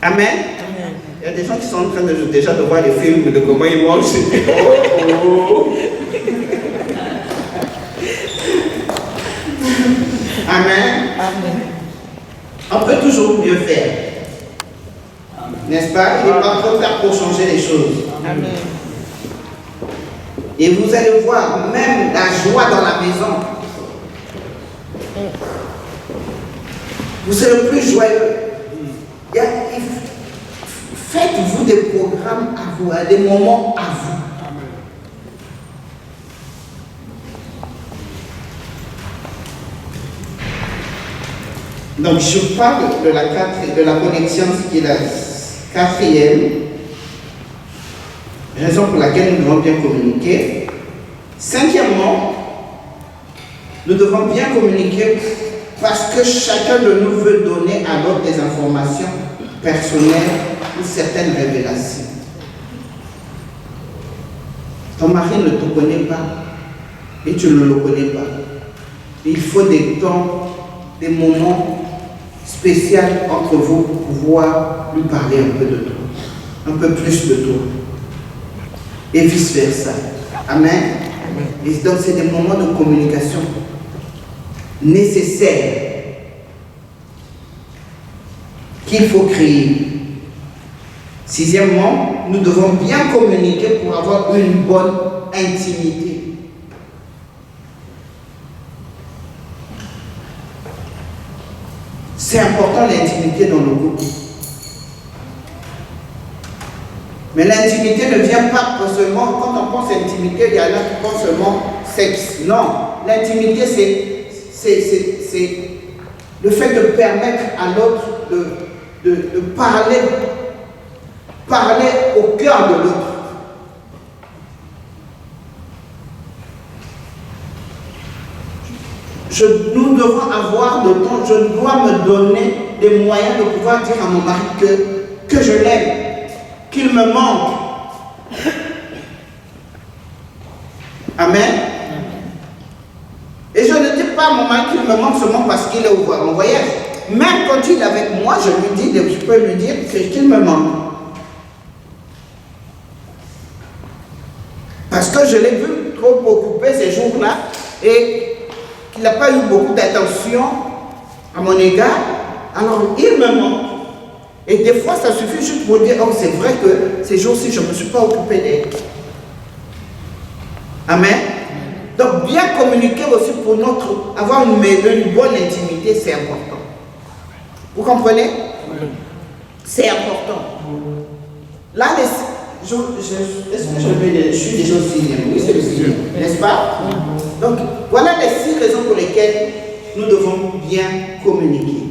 Amen. Amen. Il y a des gens qui sont en train déjà de voir les films de comment ils mangent. Amen. Amen. On peut toujours mieux faire. N'est-ce pas? Il n'est pas trop tard pour changer les choses. Amen. Et vous allez voir même la joie dans la maison. Vous serez plus joyeux. Faites-vous des programmes à vous, des moments à vous. Donc je parle de la connexion, ce qui est la quatrième raison pour laquelle nous devons bien communiquer. Cinquièmement, nous devons bien communiquer parce que chacun de nous veut donner à l'autre des informations personnelles ou certaines révélations. Ton mari ne te connaît pas et tu ne le connais pas. Il faut des temps, des moments spéciaux entre vous pour pouvoir lui parler un peu de toi, un peu plus de toi. Et vice-versa. Amen. Amen. Et donc c'est des moments de communication nécessaires qu'il faut créer. Sixièmement, nous devons bien communiquer pour avoir une bonne intimité. C'est important l'intimité dans le couple. Mais l'intimité ne vient pas seulement, quand on pense à l'intimité, il y en a qui pensent seulement sexe. Non, l'intimité c'est le fait de permettre à l'autre de parler au cœur de l'autre. Nous devons avoir le temps, je dois me donner des moyens de pouvoir dire à mon mari que je l'aime, qu'il me manque. Amen. Et je ne dis pas à mon mari qu'il me manque seulement parce qu'il est en voyage. Même quand il est avec moi, je peux lui dire qu'il me manque. je l'ai vu trop occupé ces jours-là et qu'il n'a pas eu beaucoup d'attention à mon égard, alors il me manque. Et des fois, ça suffit juste pour dire, oh, c'est vrai que ces jours-ci, je ne me suis pas occupé d'elle. Amen. Donc, bien communiquer aussi pour avoir une bonne intimité, c'est important. Vous comprenez? C'est important. Là, est-ce que je suis déjà au sixième? Oui, c'est le sixième, n'est-ce pas? Donc, voilà les 6 raisons pour lesquelles nous devons bien communiquer.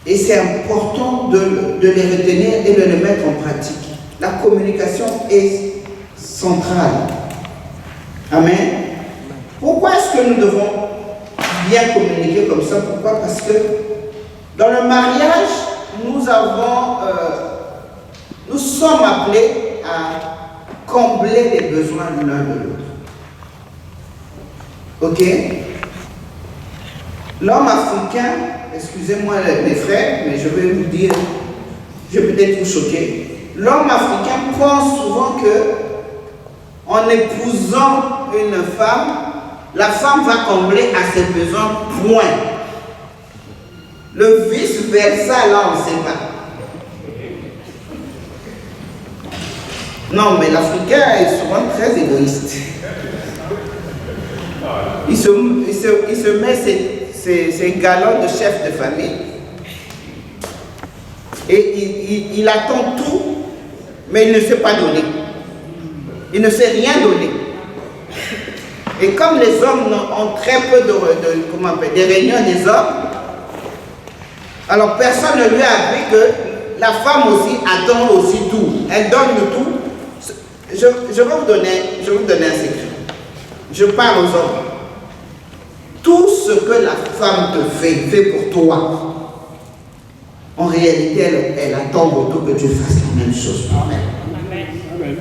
Et c'est important de les retenir et de les mettre en pratique. La communication est centrale. Amen. Pourquoi est-ce que nous devons bien communiquer comme ça? Pourquoi? Parce que dans le mariage, nous sommes appelés à combler les besoins de l'un de l'autre. Ok? L'homme africain, excusez-moi mes frères, mais je vais vous dire, je vais peut-être vous choquer. L'homme africain pense souvent que en épousant une femme, la femme va combler à ses besoins, point. Le vice-versa, là, on ne sait pas. Non, mais l'Africain est souvent très égoïste. Il se met ses galons de chef de famille et il attend tout, mais il ne sait pas donner. Il ne sait rien donner. Et comme les hommes ont très peu des réunions des hommes, alors personne ne lui a appris que la femme aussi attend aussi tout. Elle donne le tout. Je vais vous donner un secret. Je parle aux hommes. Tout ce que la femme te fait pour toi. En réalité, elle attend autour que tu fasses la même chose pour elle. Amen.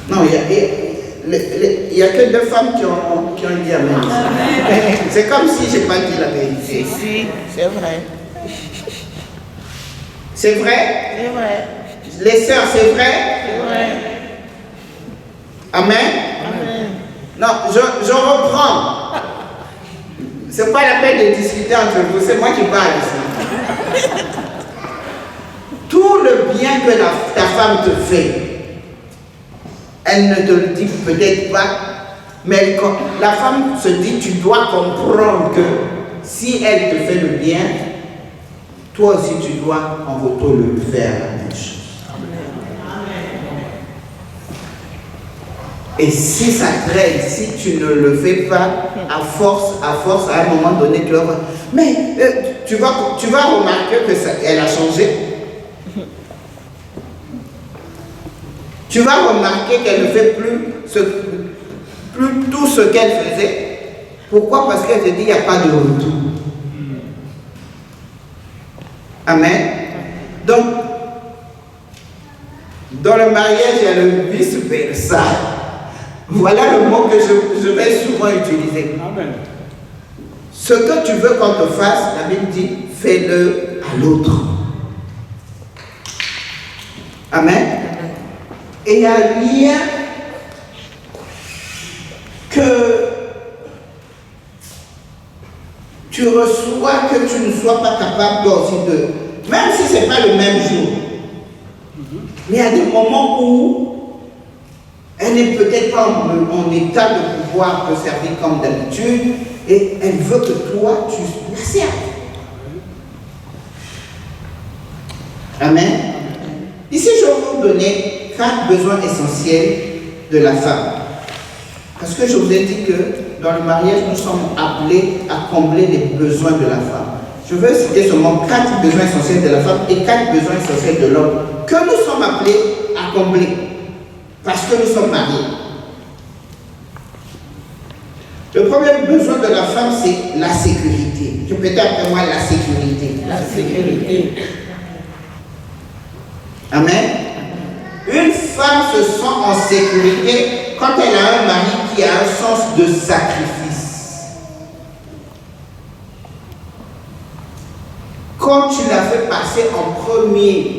Non, il y a que 2 femmes qui ont dit Amen. C'est comme si je n'ai pas dit la vérité. Si, c'est vrai. C'est vrai? C'est vrai. Les sœurs, c'est vrai? C'est vrai. Amen? Amen. Non, je reprends. C'est pas la peine de discuter entre vous, c'est moi qui parle ici. Tout le bien que ta femme te fait, elle ne te le dit peut-être pas, mais la femme se dit, tu dois comprendre que si elle te fait le bien, toi aussi tu dois en retour le faire la même chose. Et si ça traîne, si tu ne le fais pas, à force, à un moment donné, tu vas voir. Mais tu vas remarquer qu'elle a changé. Tu vas remarquer qu'elle ne fait plus tout ce qu'elle faisait. Pourquoi? Parce qu'elle te dit qu'il n'y a pas de retour. Amen. Donc, dans le mariage, il y a le vice-versa. Voilà le mot que je vais souvent utiliser. Amen. Ce que tu veux qu'on te fasse, la Bible dit, fais-le à l'autre. Amen. Et il n'y a rien que tu reçois que tu ne sois pas capable toi aussi de... Même si ce n'est pas le même jour. Mais il y a des moments où elle n'est peut-être pas en état de pouvoir te servir comme d'habitude et elle veut que toi, tu la serves. Amen. Ici, je vais vous donner 4 besoins essentiels de la femme. Parce que je vous ai dit que dans le mariage, nous sommes appelés à combler les besoins de la femme. Je veux citer seulement 4 besoins essentiels de la femme et 4 besoins essentiels de l'homme que nous sommes appelés à combler. Parce que nous sommes mariés. Le premier besoin de la femme, c'est la sécurité. Répétez après moi, la sécurité. La sécurité. Amen. Une femme se sent en sécurité quand elle a un mari qui a un sens de sacrifice. Quand tu l'as fait passer en premier.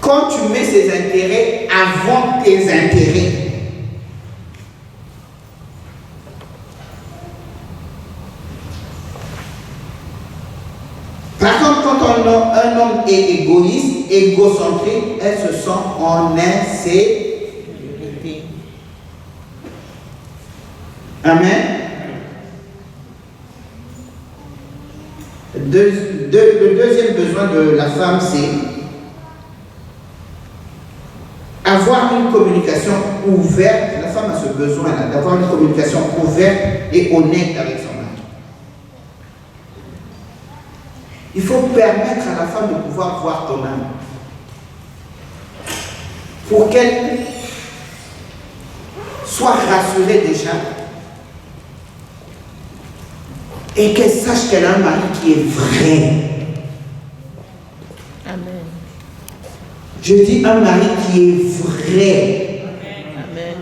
quand tu mets ses intérêts avant tes intérêts. Par contre, quand un homme est égoïste, égocentrique, elle se sent en insécurité. Amen. Le deuxième besoin de la femme, c'est avoir une communication ouverte. La femme a ce besoin-là, d'avoir une communication ouverte et honnête avec son mari. Il faut permettre à la femme de pouvoir voir ton âme. Pour qu'elle soit rassurée déjà et qu'elle sache qu'elle a un mari qui est vrai. Amen. Je dis un mari qui est vrai. Amen.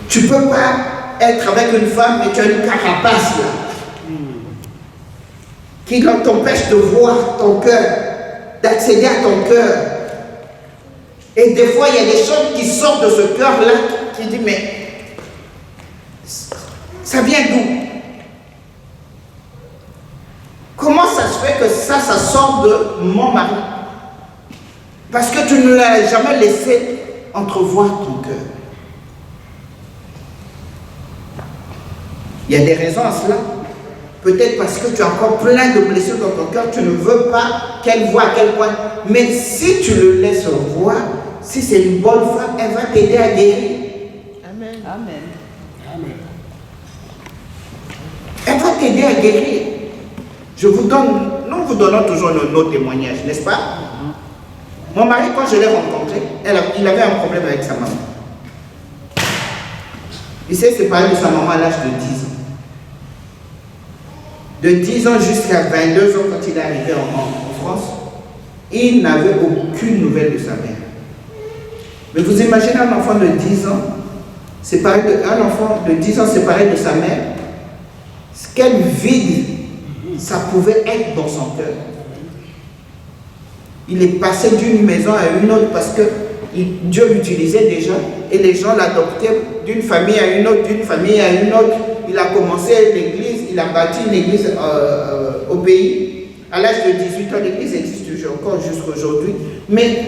Tu ne peux pas être avec une femme et tu as une carapace là qui t'empêche de voir ton cœur, d'accéder à ton cœur. Et des fois, il y a des choses qui sortent de ce cœur-là qui disent, mais ça vient d'où? Comment ça se fait que ça sort de mon mari? Parce que tu ne l'as jamais laissé entrevoir ton cœur. Il y a des raisons à cela. Peut-être parce que tu as encore plein de blessures dans ton cœur, tu ne veux pas qu'elle voie à quel point. Mais si tu le laisses voir, si c'est une bonne femme, elle va t'aider à guérir. Amen. Amen. Amen. Elle va t'aider à guérir. Nous vous donnons toujours nos témoignages, n'est-ce pas? Mon mari, quand je l'ai rencontré, il avait un problème avec sa maman. Il s'est séparé de sa maman à l'âge de 10 ans. De 10 ans jusqu'à 22 ans, quand il est arrivé en France, il n'avait aucune nouvelle de sa mère. Mais vous imaginez un enfant de 10 ans, un enfant de 10 ans séparé de sa mère, quel vide ça pouvait être dans son cœur. Il est passé d'une maison à une autre parce que Dieu l'utilisait déjà et les gens l'adoptaient d'une famille à une autre, d'une famille à une autre. Il a commencé l'église, il a bâti une église au pays. À l'âge de 18 ans, l'église existe toujours encore jusqu'aujourd'hui. Mais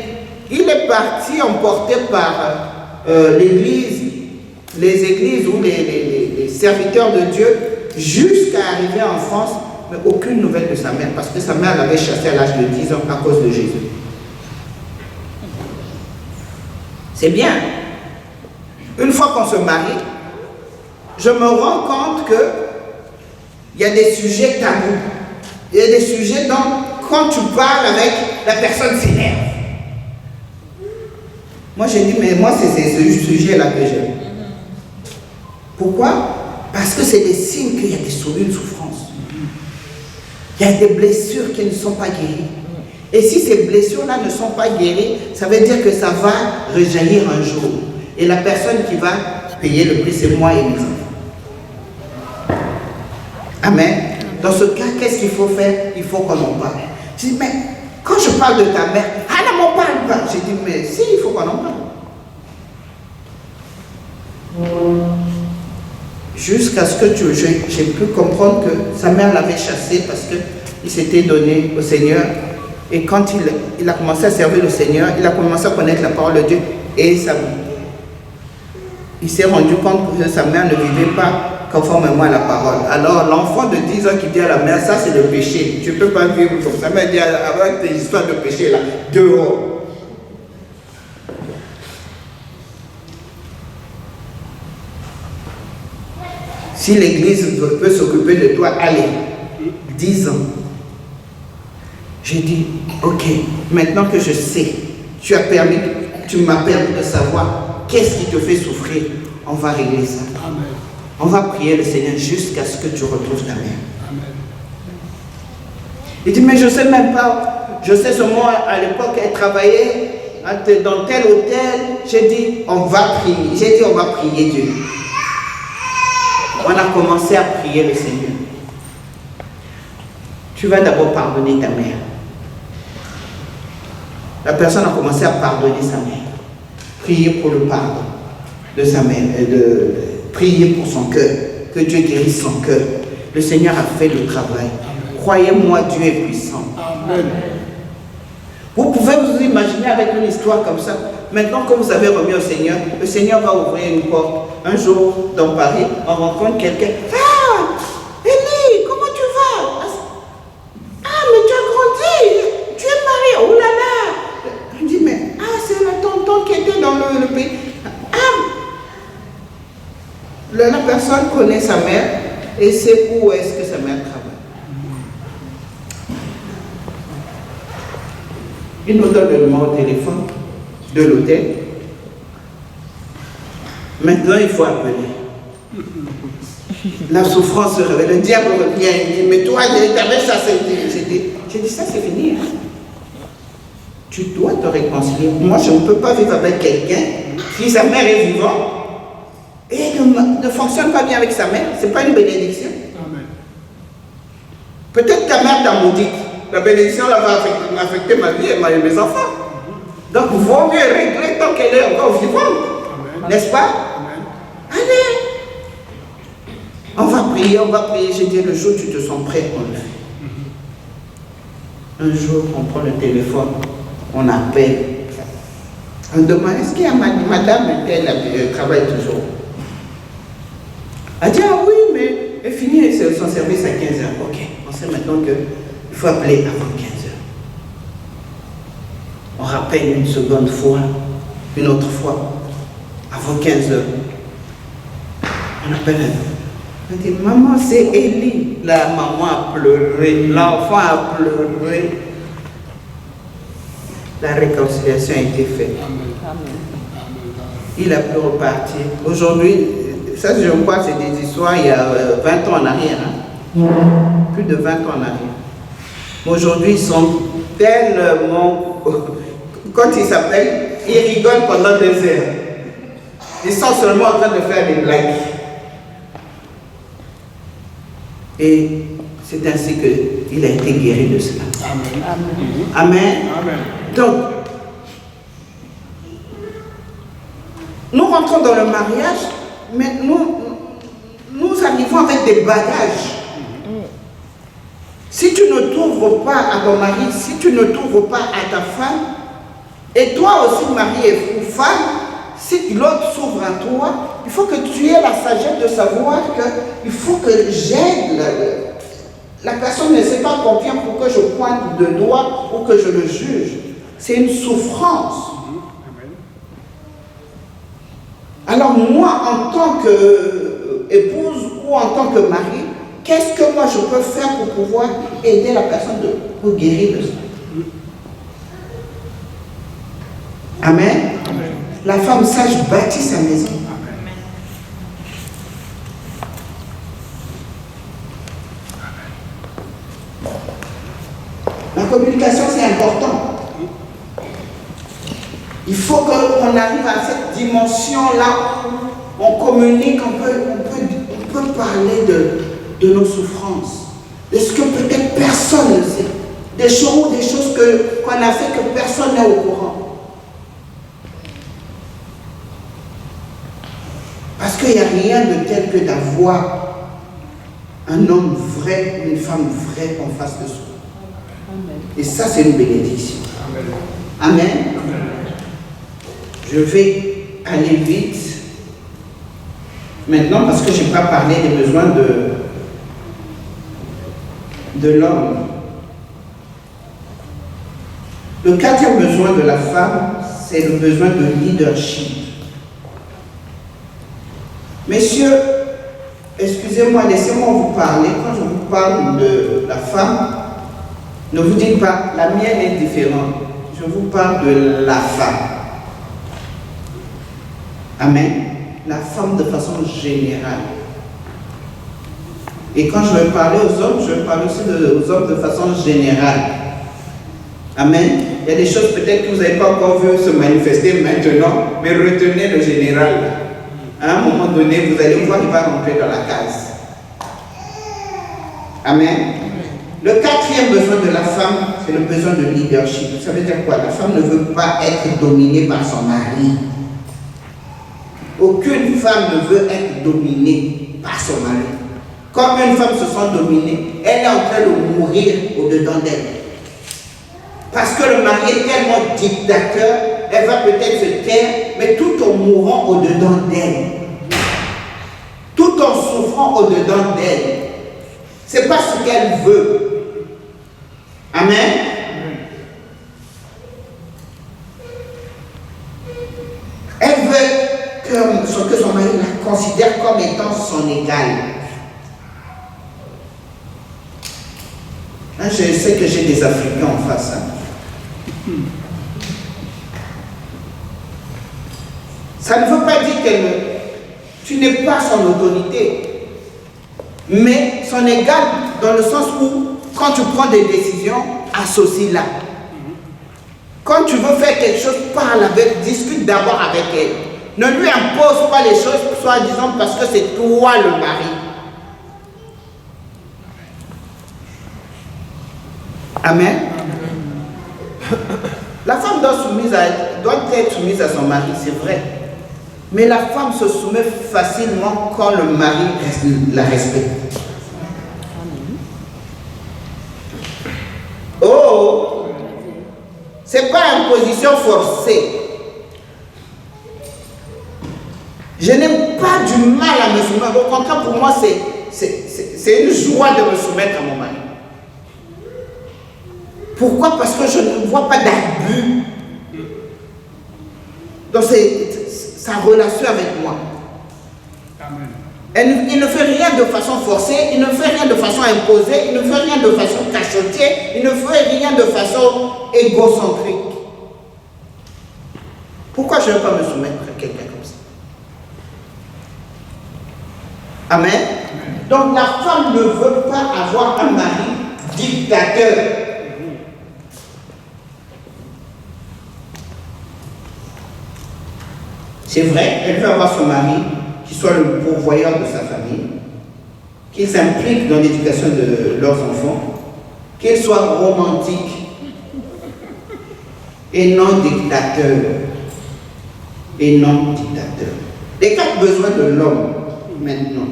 il est parti emporté par l'église, les églises ou les serviteurs de Dieu jusqu'à arriver en France, mais aucune nouvelle de sa mère parce que sa mère l'avait chassé à l'âge de 10 ans à cause de Jésus. C'est bien. Une fois qu'on se marie, je me rends compte qu'il y a des sujets tabous. Il y a des sujets dont, quand tu parles avec, la personne s'énerve. Moi, j'ai dit, mais moi, c'est ce sujet-là que j'aime. Pourquoi? Parce que c'est des signes qu'il y a une souffrance. Il y a des blessures qui ne sont pas guéries. Et si ces blessures-là ne sont pas guéries, ça veut dire que ça va rejaillir un jour. Et la personne qui va payer le prix, c'est moi et mes enfants. Amen. Dans ce cas, qu'est-ce qu'il faut faire? Il faut qu'on en parle. Je dis, mais quand je parle de ta mère, ah ne m'en parle pas. J'ai dit, mais si, il faut qu'on en parle. Jusqu'à ce que j'ai pu comprendre que sa mère l'avait chassé parce qu'il s'était donné au Seigneur. Et quand il a commencé à servir le Seigneur, il a commencé à connaître la parole de Dieu. Et il s'est rendu compte que sa mère ne vivait pas conformément à la parole. Alors l'enfant de 10 ans qui dit à la mère, ça c'est le péché. Tu ne peux pas vivre comme ça. Mais elle dit, avec tes histoires de péché là, dehors. Si l'église peut s'occuper de toi, allez, 10 ans. J'ai dit, ok, maintenant que je sais, tu m'as permis de savoir qu'est-ce qui te fait souffrir, on va régler ça. Amen. On va prier le Seigneur jusqu'à ce que tu retrouves ta mère. Amen. Il dit, mais je ne sais même pas, je sais seulement à l'époque elle travaillait dans tel hôtel. J'ai dit, on va prier. J'ai dit, on va prier Dieu. On a commencé à prier le Seigneur. tu vas d'abord pardonner ta mère. La personne a commencé à pardonner sa mère. Prier pour le pardon de sa mère, prier pour son cœur, que Dieu guérisse son cœur. Le Seigneur a fait le travail. Croyez-moi, Dieu est puissant. Amen. Vous pouvez vous imaginer avec une histoire comme ça. Maintenant que vous avez remis au Seigneur, le Seigneur va ouvrir une porte. Un jour, dans Paris, on rencontre quelqu'un. Ah, Élie, comment tu vas? Ah, mais tu as grandi. Tu es marié. Oh là là. Je dis, mais, c'est la tonton qui était dans le pays. La personne connaît sa mère et sait où est-ce que sa mère travaille. Il nous donne le numéro de téléphone de l'hôtel. Maintenant, il faut appeler. La souffrance se révèle. Le diable revient et dit, mais toi, t'avais ça, j'ai dit, ça c'est fini. Hein. Tu dois te réconcilier. Moi, je ne peux pas vivre avec quelqu'un qui, sa mère est vivante et ne fonctionne pas bien avec sa mère. Ce n'est pas une bénédiction. Amen. Peut-être ta mère t'a maudite. La bénédiction là, va affecter ma vie et mes enfants. Donc, il vaut mieux régler tant qu'elle est encore vivante. N'est-ce pas? Amen. Allez. On va prier. J'ai dit, le jour où tu te sens prêt, on le fait. Un jour, on prend le téléphone, on appelle. On demande, est-ce qu'il y a madame elle travaille toujours? Elle dit, ah oui, mais elle finit son service à 15h. Ok, on sait maintenant qu'il faut appeler avant 15h. On rappelle une seconde fois, une autre fois, avant 15h. On appelle elle. On dit, maman, c'est Élie. La maman a pleuré, l'enfant a pleuré. La réconciliation a été faite. Il a pu repartir. Aujourd'hui, ça je crois c'est des histoires il y a 20 ans en arrière. Hein? Plus de 20 ans en arrière. Mais aujourd'hui, ils sont tellement... Quand ils s'appellent, ils rigolent pendant 2 heures. Ils sont seulement en train de faire des blagues. Et c'est ainsi qu'il a été guéri de cela. Amen. Amen. Amen. Donc, nous rentrons dans le mariage, mais nous arrivons avec des bagages. Si tu ne t'ouvres pas à ton mari, si tu ne t'ouvres pas à ta femme, et toi aussi, mari ou femme, si l'autre s'ouvre à toi, il faut que tu aies la sagesse de savoir qu'il faut que j'aide. La personne ne s'est pas confiante pour que je pointe de doigt ou que je le juge. C'est une souffrance. Alors moi, en tant qu'épouse ou en tant que mari, qu'est-ce que moi je peux faire pour pouvoir aider la personne pour guérir de ça? Amen. Amen. La femme sage bâtit sa maison. La communication, c'est important. Il faut qu'on arrive à cette dimension-là où on communique, on peut parler de nos souffrances, de ce que peut-être personne ne sait, des choses qu'on a fait que personne n'est au courant. Parce qu'il n'y a rien de tel que d'avoir un homme vrai, une femme vraie en face de soi. Et ça, c'est une bénédiction. Amen. Amen. Je vais aller vite maintenant parce que je n'ai pas parlé des besoins de l'homme. Le 4e besoin de la femme, c'est le besoin de leadership. Messieurs, excusez-moi, laissez-moi vous parler. Quand je vous parle de la femme, ne vous dites pas, la mienne est différente. Je vous parle de la femme. Amen. La femme de façon générale. Et quand je vais parler aux hommes, je vais parler aussi aux hommes de façon générale. Amen. Il y a des choses peut-être que vous n'avez pas encore vu se manifester maintenant, mais retenez le général. À un moment donné, vous allez voir, il va rentrer dans la case. Amen. Le quatrième besoin de la femme, c'est le besoin de leadership. Ça veut dire quoi? La femme ne veut pas être dominée par son mari. Aucune femme ne veut être dominée par son mari. Comme une femme se sent dominée, elle est en train de mourir au-dedans d'elle. Parce que le mari est tellement dictateur, elle va peut-être se taire, mais tout en mourant au-dedans d'elle. Tout en souffrant au-dedans d'elle. C'est pas ce qu'elle veut. Amen. Elle veut que son mari la considère comme étant son égal. Hein, je sais que j'ai des Africains en face. Hein. Ça ne veut pas dire que tu n'es pas son autorité, mais son égal dans le sens où quand tu prends des décisions, associe-la. Quand tu veux faire quelque chose, parle avec, discute d'abord avec elle. Ne lui impose pas les choses, soi-disant parce que c'est toi le mari. Amen. La femme doit être soumise à son mari, c'est vrai. Mais la femme se soumet facilement quand le mari la respecte. Oh, c'est pas une position forcée. Je n'ai pas du mal à me soumettre. Au contraire, pour moi, c'est une joie de me soumettre à mon mari. Pourquoi? Parce que je ne vois pas d'abus dans sa relation avec moi. Amen. Il ne fait rien de façon forcée, il ne fait rien de façon imposée, il ne fait rien de façon cachotière, il ne fait rien de façon égocentrique. Pourquoi je ne vais pas me soumettre à quelqu'un comme ça? Amen. Donc la femme ne veut pas avoir un mari dictateur. C'est vrai, elle veut avoir son mari qui soit le pourvoyeur de sa famille, qu'il s'implique dans l'éducation de leurs enfants, qu'il soit romantique et non dictateur. Et non dictateur. Les 4 besoins de l'homme, maintenant.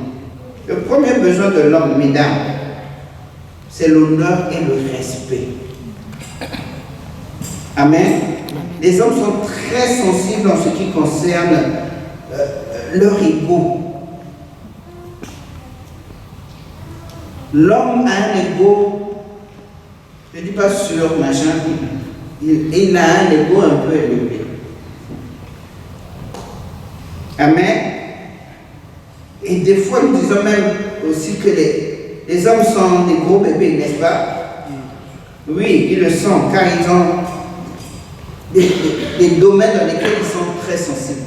Le premier besoin de l'homme, mesdames, c'est l'honneur et le respect. Amen. Les hommes sont très sensibles en ce qui concerne leur ego. L'homme a un ego, je ne dis pas sur machin, il a un ego un peu élevé. Amen. Et des fois, nous disons même aussi que les hommes sont des gros bébés, n'est-ce pas? Oui, ils le sont, car ils ont des domaines dans lesquels ils sont très sensibles.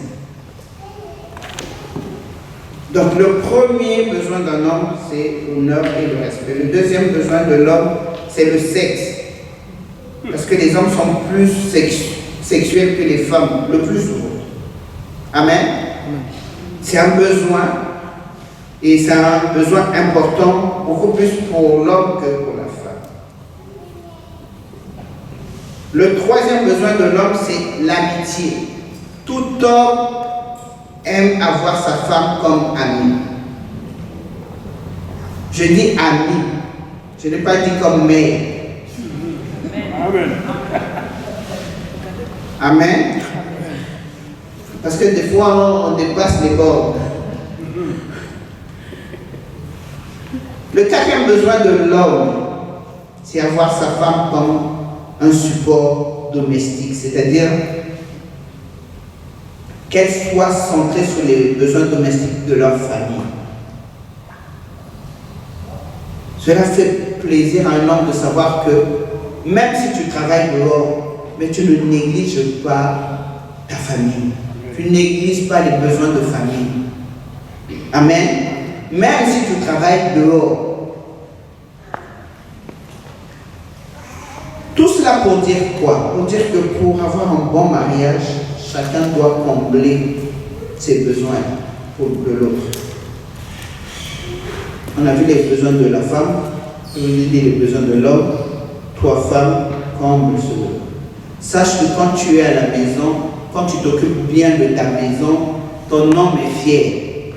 Donc le premier besoin d'un homme, c'est l'honneur et le respect. Le deuxième besoin de l'homme, c'est le sexe. Parce que les hommes sont plus sexuels que les femmes, le plus souvent. Amen. C'est un besoin, et c'est un besoin important, beaucoup plus pour l'homme que pour la femme. Le troisième besoin de l'homme, c'est l'amitié. Tout homme aime avoir sa femme comme amie. Je dis amie, je n'ai pas dit comme mère. Amen. Amen. Parce que des fois, on dépasse les bords. Le quatrième besoin de l'homme, c'est avoir sa femme comme un support domestique, c'est-à-dire qu'elle soit centrée sur les besoins domestiques de leur famille. Cela fait plaisir à un homme de savoir que même si tu travailles dehors, mais tu ne négliges pas ta famille. Tu ne négliges pas les besoins de famille. Amen. Même si tu travailles dehors. Tout cela pour dire quoi? Pour dire que pour avoir un bon mariage, chacun doit combler ses besoins de l'autre. On a vu les besoins de la femme, je vous ai dit les besoins de l'homme, toi femme, comble cela. Sache que quand tu es à la maison, quand tu t'occupes bien de ta maison, ton homme est fier.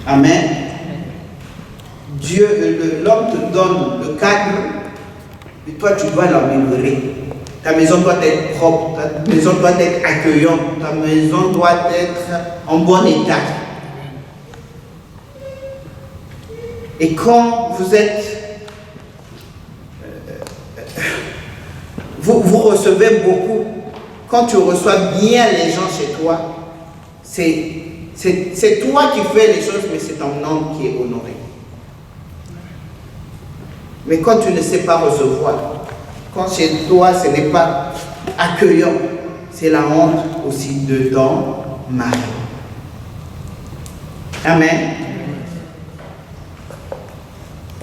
Amen. L'homme te donne le cadre, et toi tu dois l'améliorer. Ta maison doit être propre, ta maison doit être accueillante, ta maison doit être en bon état. Et quand vous êtes, vous recevez beaucoup, quand tu reçois bien les gens chez toi, c'est toi qui fais les choses, mais c'est ton homme qui est honoré. Mais quand tu ne sais pas recevoir, quand chez toi ce n'est pas accueillant, c'est la honte aussi de ton mari. Amen.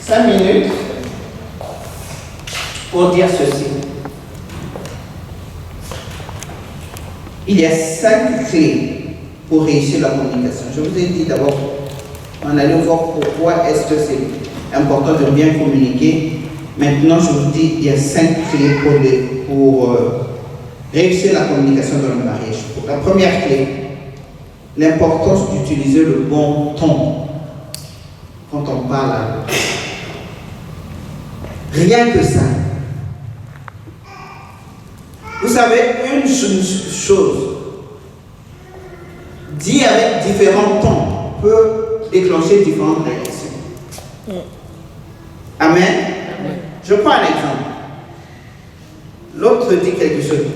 5 minutes pour dire ceci. Il y a 5 clés pour réussir la communication. Je vous ai dit d'abord, on allait voir pourquoi est-ce que c'est important de bien communiquer. Maintenant, je vous dis, il y a 5 clés pour réussir la communication dans le mariage. La première clé, l'importance d'utiliser le bon ton quand on parle à l'autre. Rien que ça. Vous savez, une chose, dit avec différents tons, peut déclencher différentes réactions. Amen. Je prends un exemple. L'autre dit quelque chose.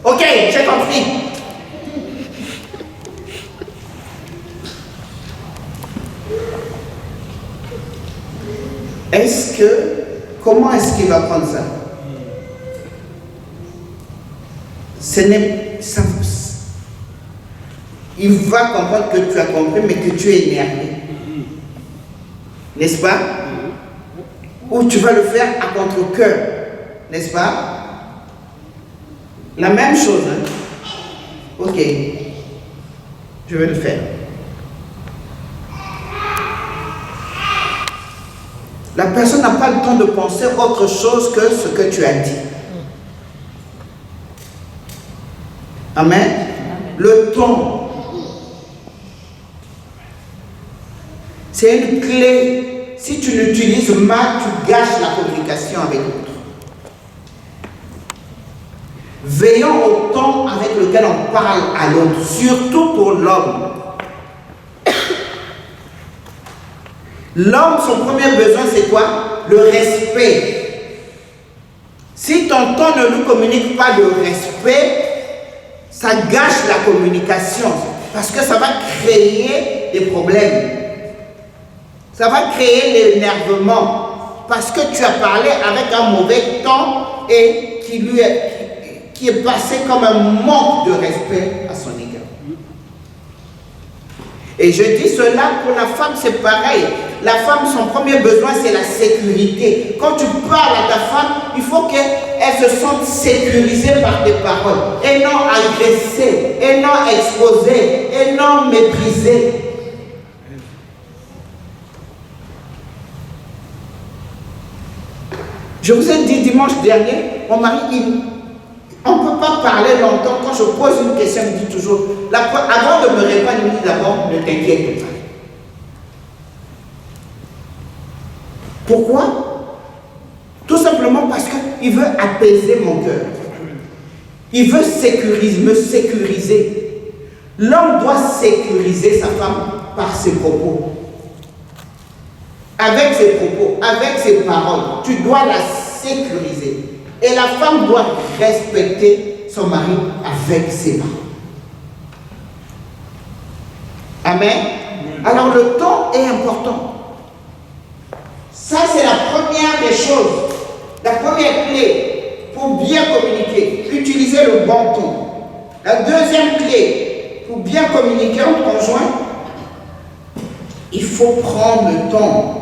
Ok, j'ai compris. Comment est-ce qu'il va prendre ça? Il va comprendre que tu as compris, mais que tu es énervé. N'est-ce pas? Ou tu vas le faire à contre-cœur. N'est-ce pas? La même chose. Hein? Ok. Je vais le faire. La personne n'a pas le temps de penser autre chose que ce que tu as dit. Amen. Le ton. C'est une clé. Si tu l'utilises mal, tu gâches la communication avec l'autre. Veillons au ton avec lequel on parle à l'autre, surtout pour l'homme. L'homme, son premier besoin, c'est quoi? Le respect. Si ton ton ne nous communique pas de respect, ça gâche la communication. Parce que ça va créer des problèmes. Ça va créer l'énervement. Parce que tu as parlé avec un mauvais ton et qui est passé comme un manque de respect à son égard. Et je dis cela pour la femme, c'est pareil. La femme, son premier besoin, c'est la sécurité. Quand tu parles à ta femme, il faut qu'elle se sente sécurisée par tes paroles. Et non agressée, et non exposée, et non méprisée. Je vous ai dit dimanche dernier, mon mari, on ne peut pas parler longtemps. Quand je pose une question, il me dit toujours, avant de me répondre, il me dit d'abord, ne t'inquiète pas. Pourquoi? Tout simplement parce qu'il veut apaiser mon cœur. Il veut me sécuriser. L'homme doit sécuriser sa femme par ses propos. Avec ses propos, avec ses paroles, tu dois la sécuriser. Et la femme doit respecter son mari avec ses paroles. Amen. Alors le ton est important. Ça, c'est la première des choses. La première clé pour bien communiquer. Utiliser le bon ton. La deuxième clé pour bien communiquer entre conjoints, il faut prendre le temps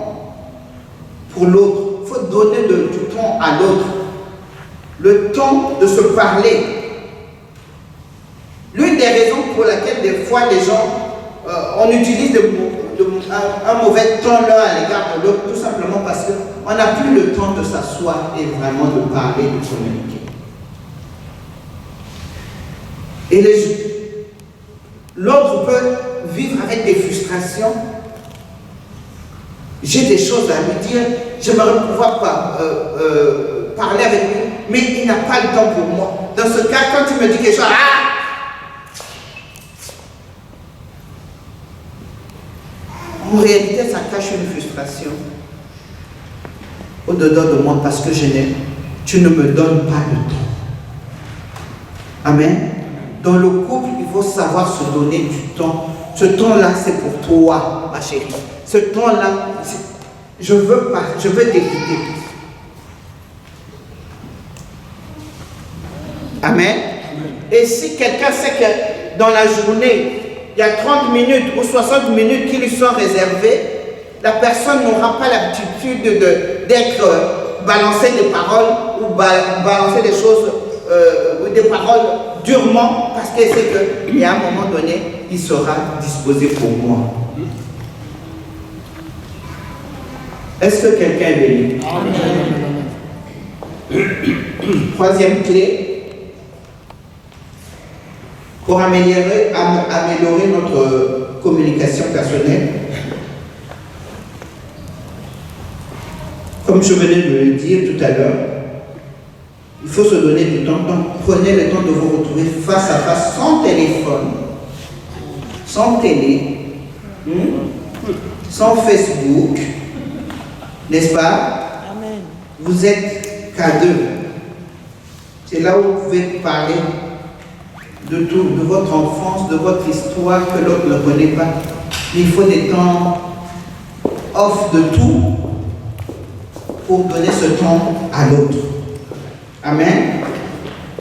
pour l'autre. Il faut donner du temps à l'autre. Le temps de se parler. L'une des raisons pour laquelle des fois les gens, on utilise un mauvais ton l'un à l'égard de l'autre, tout simplement parce qu'on n'a plus le temps de s'asseoir et vraiment de parler, de communiquer. Et l'autre peut vivre avec des frustrations. J'ai des choses à lui dire, j'aimerais pouvoir parler avec lui, mais il n'a pas le temps pour moi. Dans ce cas, quand tu me dis quelque chose, en réalité, ça cache une frustration au-dedans de moi parce que tu ne me donnes pas le temps. Amen. Dans le couple, il faut savoir se donner du temps. Ce temps-là, c'est pour toi, ma chérie. Ce temps-là, je veux t'écouter. Amen. Et si quelqu'un sait que dans la journée, il y a 30 minutes ou 60 minutes qui lui sont réservées, la personne n'aura pas l'habitude d'être balancée des paroles ou balancer des choses ou des paroles durement parce qu'elle sait qu'il y a un moment donné, il sera disposé pour moi. Est-ce que quelqu'un est béni? Troisième clé, pour améliorer notre communication personnelle, comme je venais de le dire tout à l'heure, il faut se donner du temps. Donc, prenez le temps de vous retrouver face à face, sans téléphone, sans télé, sans Facebook, n'est-ce pas? Amen. Vous êtes qu'à deux. C'est là où vous pouvez parler de tout, de votre enfance, de votre histoire que l'autre ne connaît pas. Il faut des temps off de tout pour donner ce temps à l'autre. Amen.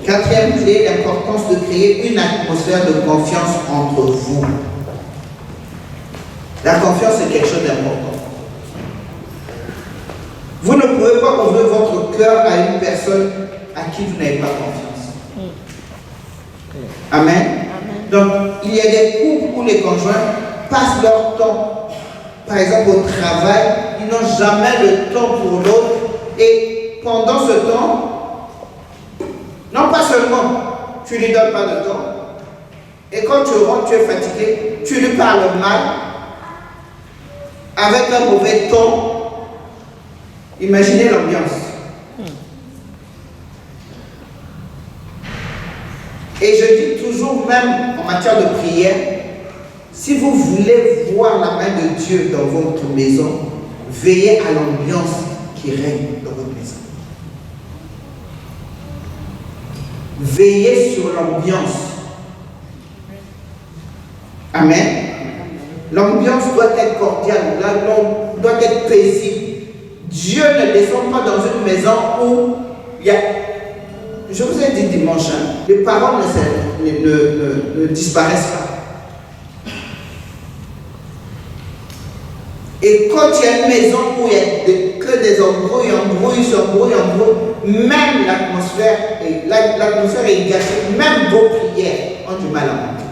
Quatrième clé, l'importance de créer une atmosphère de confiance entre vous. La confiance est quelque chose d'important. Vous ne pouvez pas ouvrir votre cœur à une personne à qui vous n'avez pas confiance. Amen. Donc, il y a des couples où les conjoints passent leur temps, par exemple au travail, ils n'ont jamais le temps pour l'autre et pendant ce temps, non pas seulement tu ne lui donnes pas de temps, et quand tu rentres, tu es fatigué, tu lui parles mal, avec un mauvais ton. Imaginez l'ambiance. Et je dis toujours, même en matière de prière, si vous voulez voir la main de Dieu dans votre maison, veillez à l'ambiance qui règne dans votre maison. Veillez sur l'ambiance. Amen. L'ambiance doit être cordiale, l'ambiance doit être paisible. Dieu ne descend pas dans une maison où il y a... Je vous ai dit dimanche, les paroles ne disparaissent pas. Et quand il y a une maison où il n'y a que des embrouilles, même l'atmosphère est gâchée, même vos prières ont du mal à monter.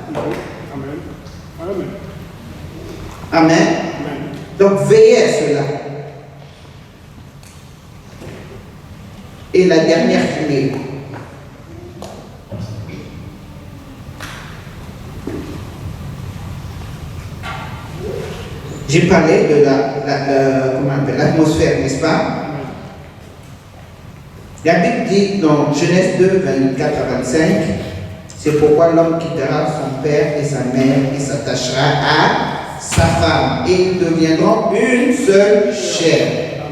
Amen. Amen. Donc veillez à cela. Et la dernière clé. J'ai parlé de l'atmosphère, n'est-ce pas? La Bible dit dans Genèse 2, 24 à 25, c'est pourquoi l'homme quittera son père et sa mère et s'attachera à sa femme et ils deviendront une seule chair.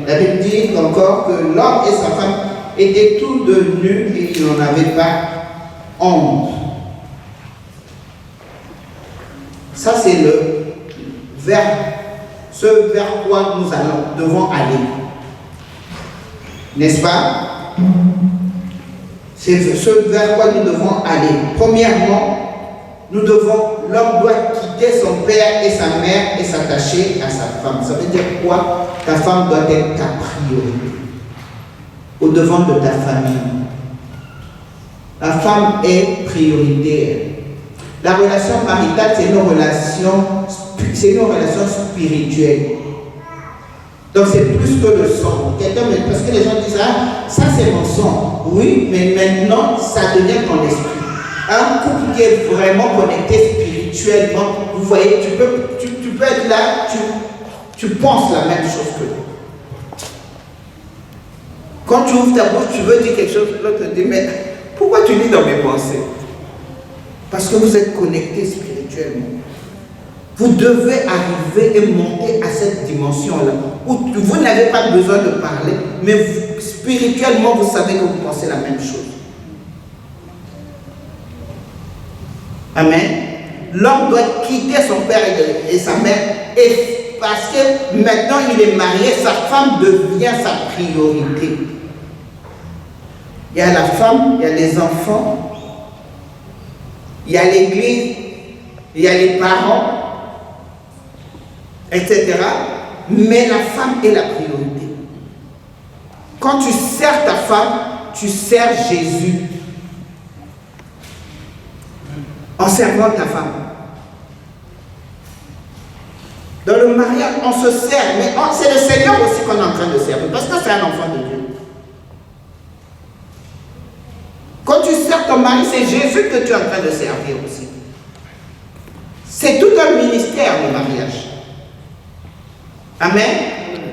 La Bible dit encore que l'homme et sa femme étaient tous deux nus et ils n'en avaient pas honte. Ça c'est ce vers quoi nous devons aller. N'est-ce pas? C'est ce vers quoi nous devons aller. Premièrement, l'homme doit quitter son père et sa mère et s'attacher à sa femme. Ça veut dire quoi? Ta femme doit être ta priorité. Au devant de ta famille. La femme est prioritaire. La relation maritale, c'est une relation spirituelle. Donc c'est plus que le sang. Parce que les gens disent, ah, ça c'est mon sang. Oui, mais maintenant, ça devient ton esprit. Un couple qui est vraiment connecté spirituellement, vous voyez, tu peux être là, tu penses la même chose que l'autre. Quand tu ouvres ta bouche, tu veux dire quelque chose, l'autre te dit, mais pourquoi tu lis dans mes pensées? Parce que vous êtes connectés spirituellement. Vous devez arriver et monter à cette dimension-là, où vous n'avez pas besoin de parler, mais vous, spirituellement, vous savez que vous pensez la même chose. Amen. L'homme doit quitter son père et sa mère, et parce que maintenant il est marié, sa femme devient sa priorité. Il y a la femme, il y a les enfants, il y a l'église, il y a les parents, etc. Mais la femme est la priorité. Quand tu sers ta femme, tu sers Jésus. En servant ta femme. Dans le mariage, on se sert, mais c'est le Seigneur aussi qu'on est en train de servir, parce que c'est un enfant de Dieu. Quand tu sers ton mari, c'est Jésus que tu es en train de servir aussi. C'est tout un ministère, le mariage. Amen.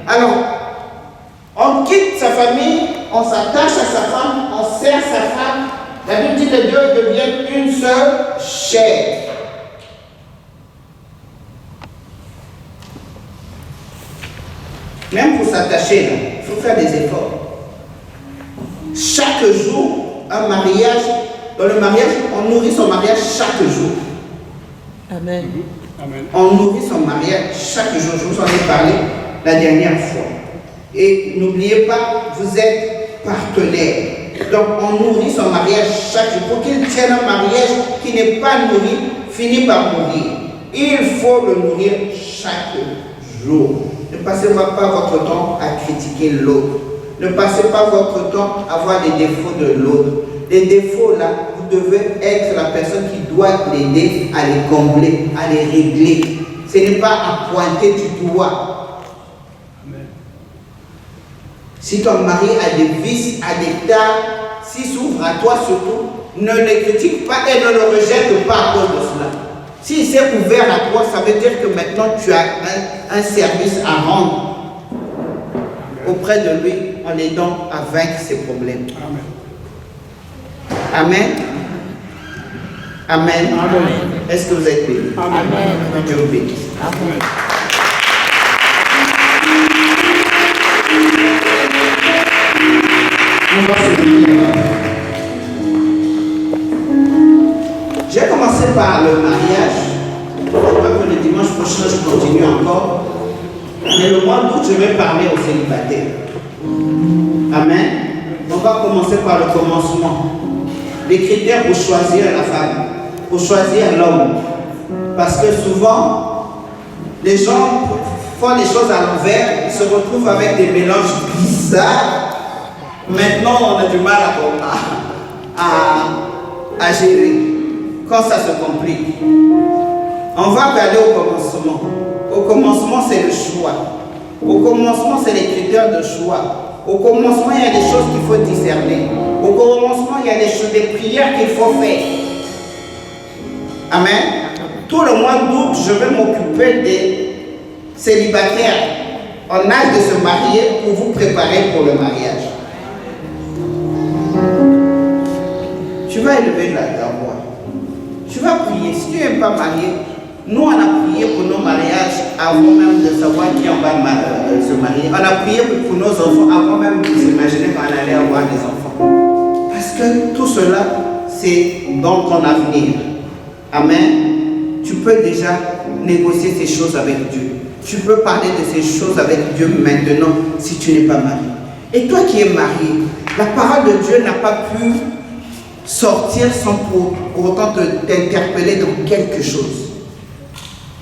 Alors, on quitte sa famille, on s'attache à sa femme, on sert sa femme. La Bible dit que les deux deviennent une seule chair. Même pour s'attacher, il faut faire des efforts. Chaque jour, un mariage, dans le mariage, on nourrit son mariage chaque jour. Amen. Amen. On nourrit son mariage chaque jour. Je vous en ai parlé la dernière fois. Et n'oubliez pas, vous êtes partenaires. Donc on nourrit son mariage chaque jour. Pour qu'il tienne un mariage qui n'est pas nourri, finit par mourir. Il faut le nourrir chaque jour. Ne passez pas votre temps à critiquer l'autre. Ne passez pas votre temps à voir les défauts de l'autre. Les défauts là, vous devez être la personne qui doit l'aider à les combler, à les régler. Ce n'est pas à pointer du doigt. Amen. Si ton mari a des vices, a des tares, s'il s'ouvre à toi surtout, ne le critique pas et ne le rejette pas à cause de cela. S'il s'est ouvert à toi, ça veut dire que maintenant tu as un service à rendre auprès de lui en l'aidant à vaincre ses problèmes. Amen. Amen. Amen. Amen. Est-ce que vous êtes bénis? Amen. Dieu vous bénisse. Amen. J'ai commencé par le mariage. Je crois que le dimanche prochain, je continue encore. Mais le mois d'août, je vais parler aux célibataires. Amen. On va commencer par le commencement. Les critères pour choisir la femme, pour choisir l'homme. Parce que souvent, les gens font les choses à l'envers, ils se retrouvent avec des mélanges bizarres. Maintenant, on a du mal à gérer. Quand ça se complique. On va regarder au commencement. Au commencement, c'est le choix. Au commencement, c'est les critères de choix. Au commencement, il y a des choses qu'il faut discerner. Au commencement, il y a des prières qu'il faut faire. Amen. Tout le mois d'août, je vais m'occuper des célibataires en âge de se marier pour vous préparer pour le mariage. Tu vas élever la voix. Tu vas prier. Si tu n'es pas marié, nous on a prié pour nos mariages avant même de savoir qui on va se marier. On a prié pour nos enfants avant même de s'imaginer qu'on allait avoir des enfants. Parce que tout cela, c'est dans ton avenir. Amen. Tu peux déjà négocier ces choses avec Dieu. Tu peux parler de ces choses avec Dieu maintenant si tu n'es pas marié. Et toi qui es marié, la parole de Dieu n'a pas pu sortir sans pour autant t'interpeller dans quelque chose.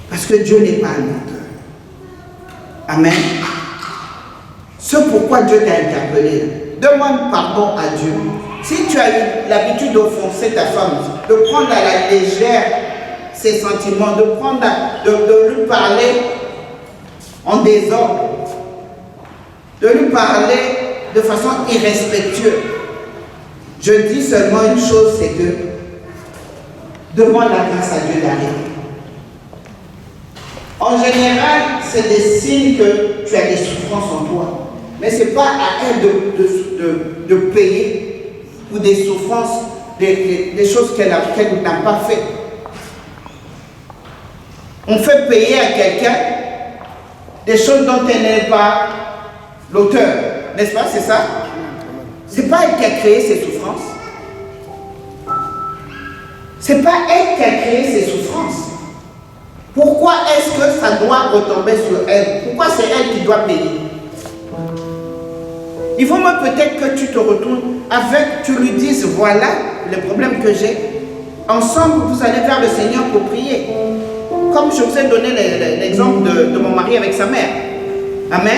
Parce que Dieu n'est pas un menteur. Amen. C'est pourquoi Dieu t'a interpellé. Demande pardon à Dieu. Si tu as eu l'habitude d'offenser ta femme, de prendre à la légère ses sentiments, de lui parler en désordre, de lui parler de façon irrespectueuse. Je dis seulement une chose, c'est que demande la grâce à Dieu d'arrêter. En général, c'est des signes que tu as des souffrances en toi. Mais ce n'est pas à elle de payer pour des souffrances, des choses qu'elle n'a pas fait. On fait payer à quelqu'un des choses dont elle n'est pas l'auteur. N'est-ce pas? C'est ça? Ce n'est pas elle qui a créé ces souffrances. Ce n'est pas elle qui a créé ces souffrances. Pourquoi est-ce que ça doit retomber sur elle? Pourquoi c'est elle qui doit payer? Il vaut mieux peut-être que tu te retournes avec, tu lui dises, voilà le problème que j'ai. Ensemble, vous allez vers le Seigneur pour prier. Comme je vous ai donné l'exemple de mon mari avec sa mère. Amen.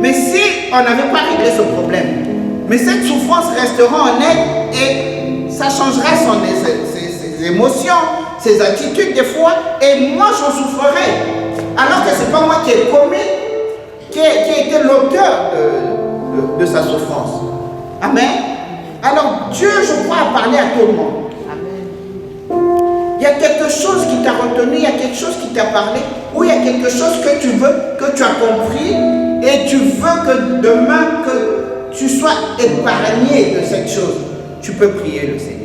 Mais si on n'avait pas réglé ce problème, mais cette souffrance restera en elle et ça changera ses émotions, ses attitudes des fois, et moi j'en souffrirai. Alors que ce n'est pas moi qui ai commis, qui a été l'auteur de sa souffrance. Amen. Alors Dieu, je crois, a parlé à tout le monde. Il y a quelque chose qui t'a retenu, il y a quelque chose qui t'a parlé, ou il y a quelque chose que tu veux, que tu as compris, et tu veux que demain, que tu sois épargné de cette chose. Tu peux prier le Seigneur.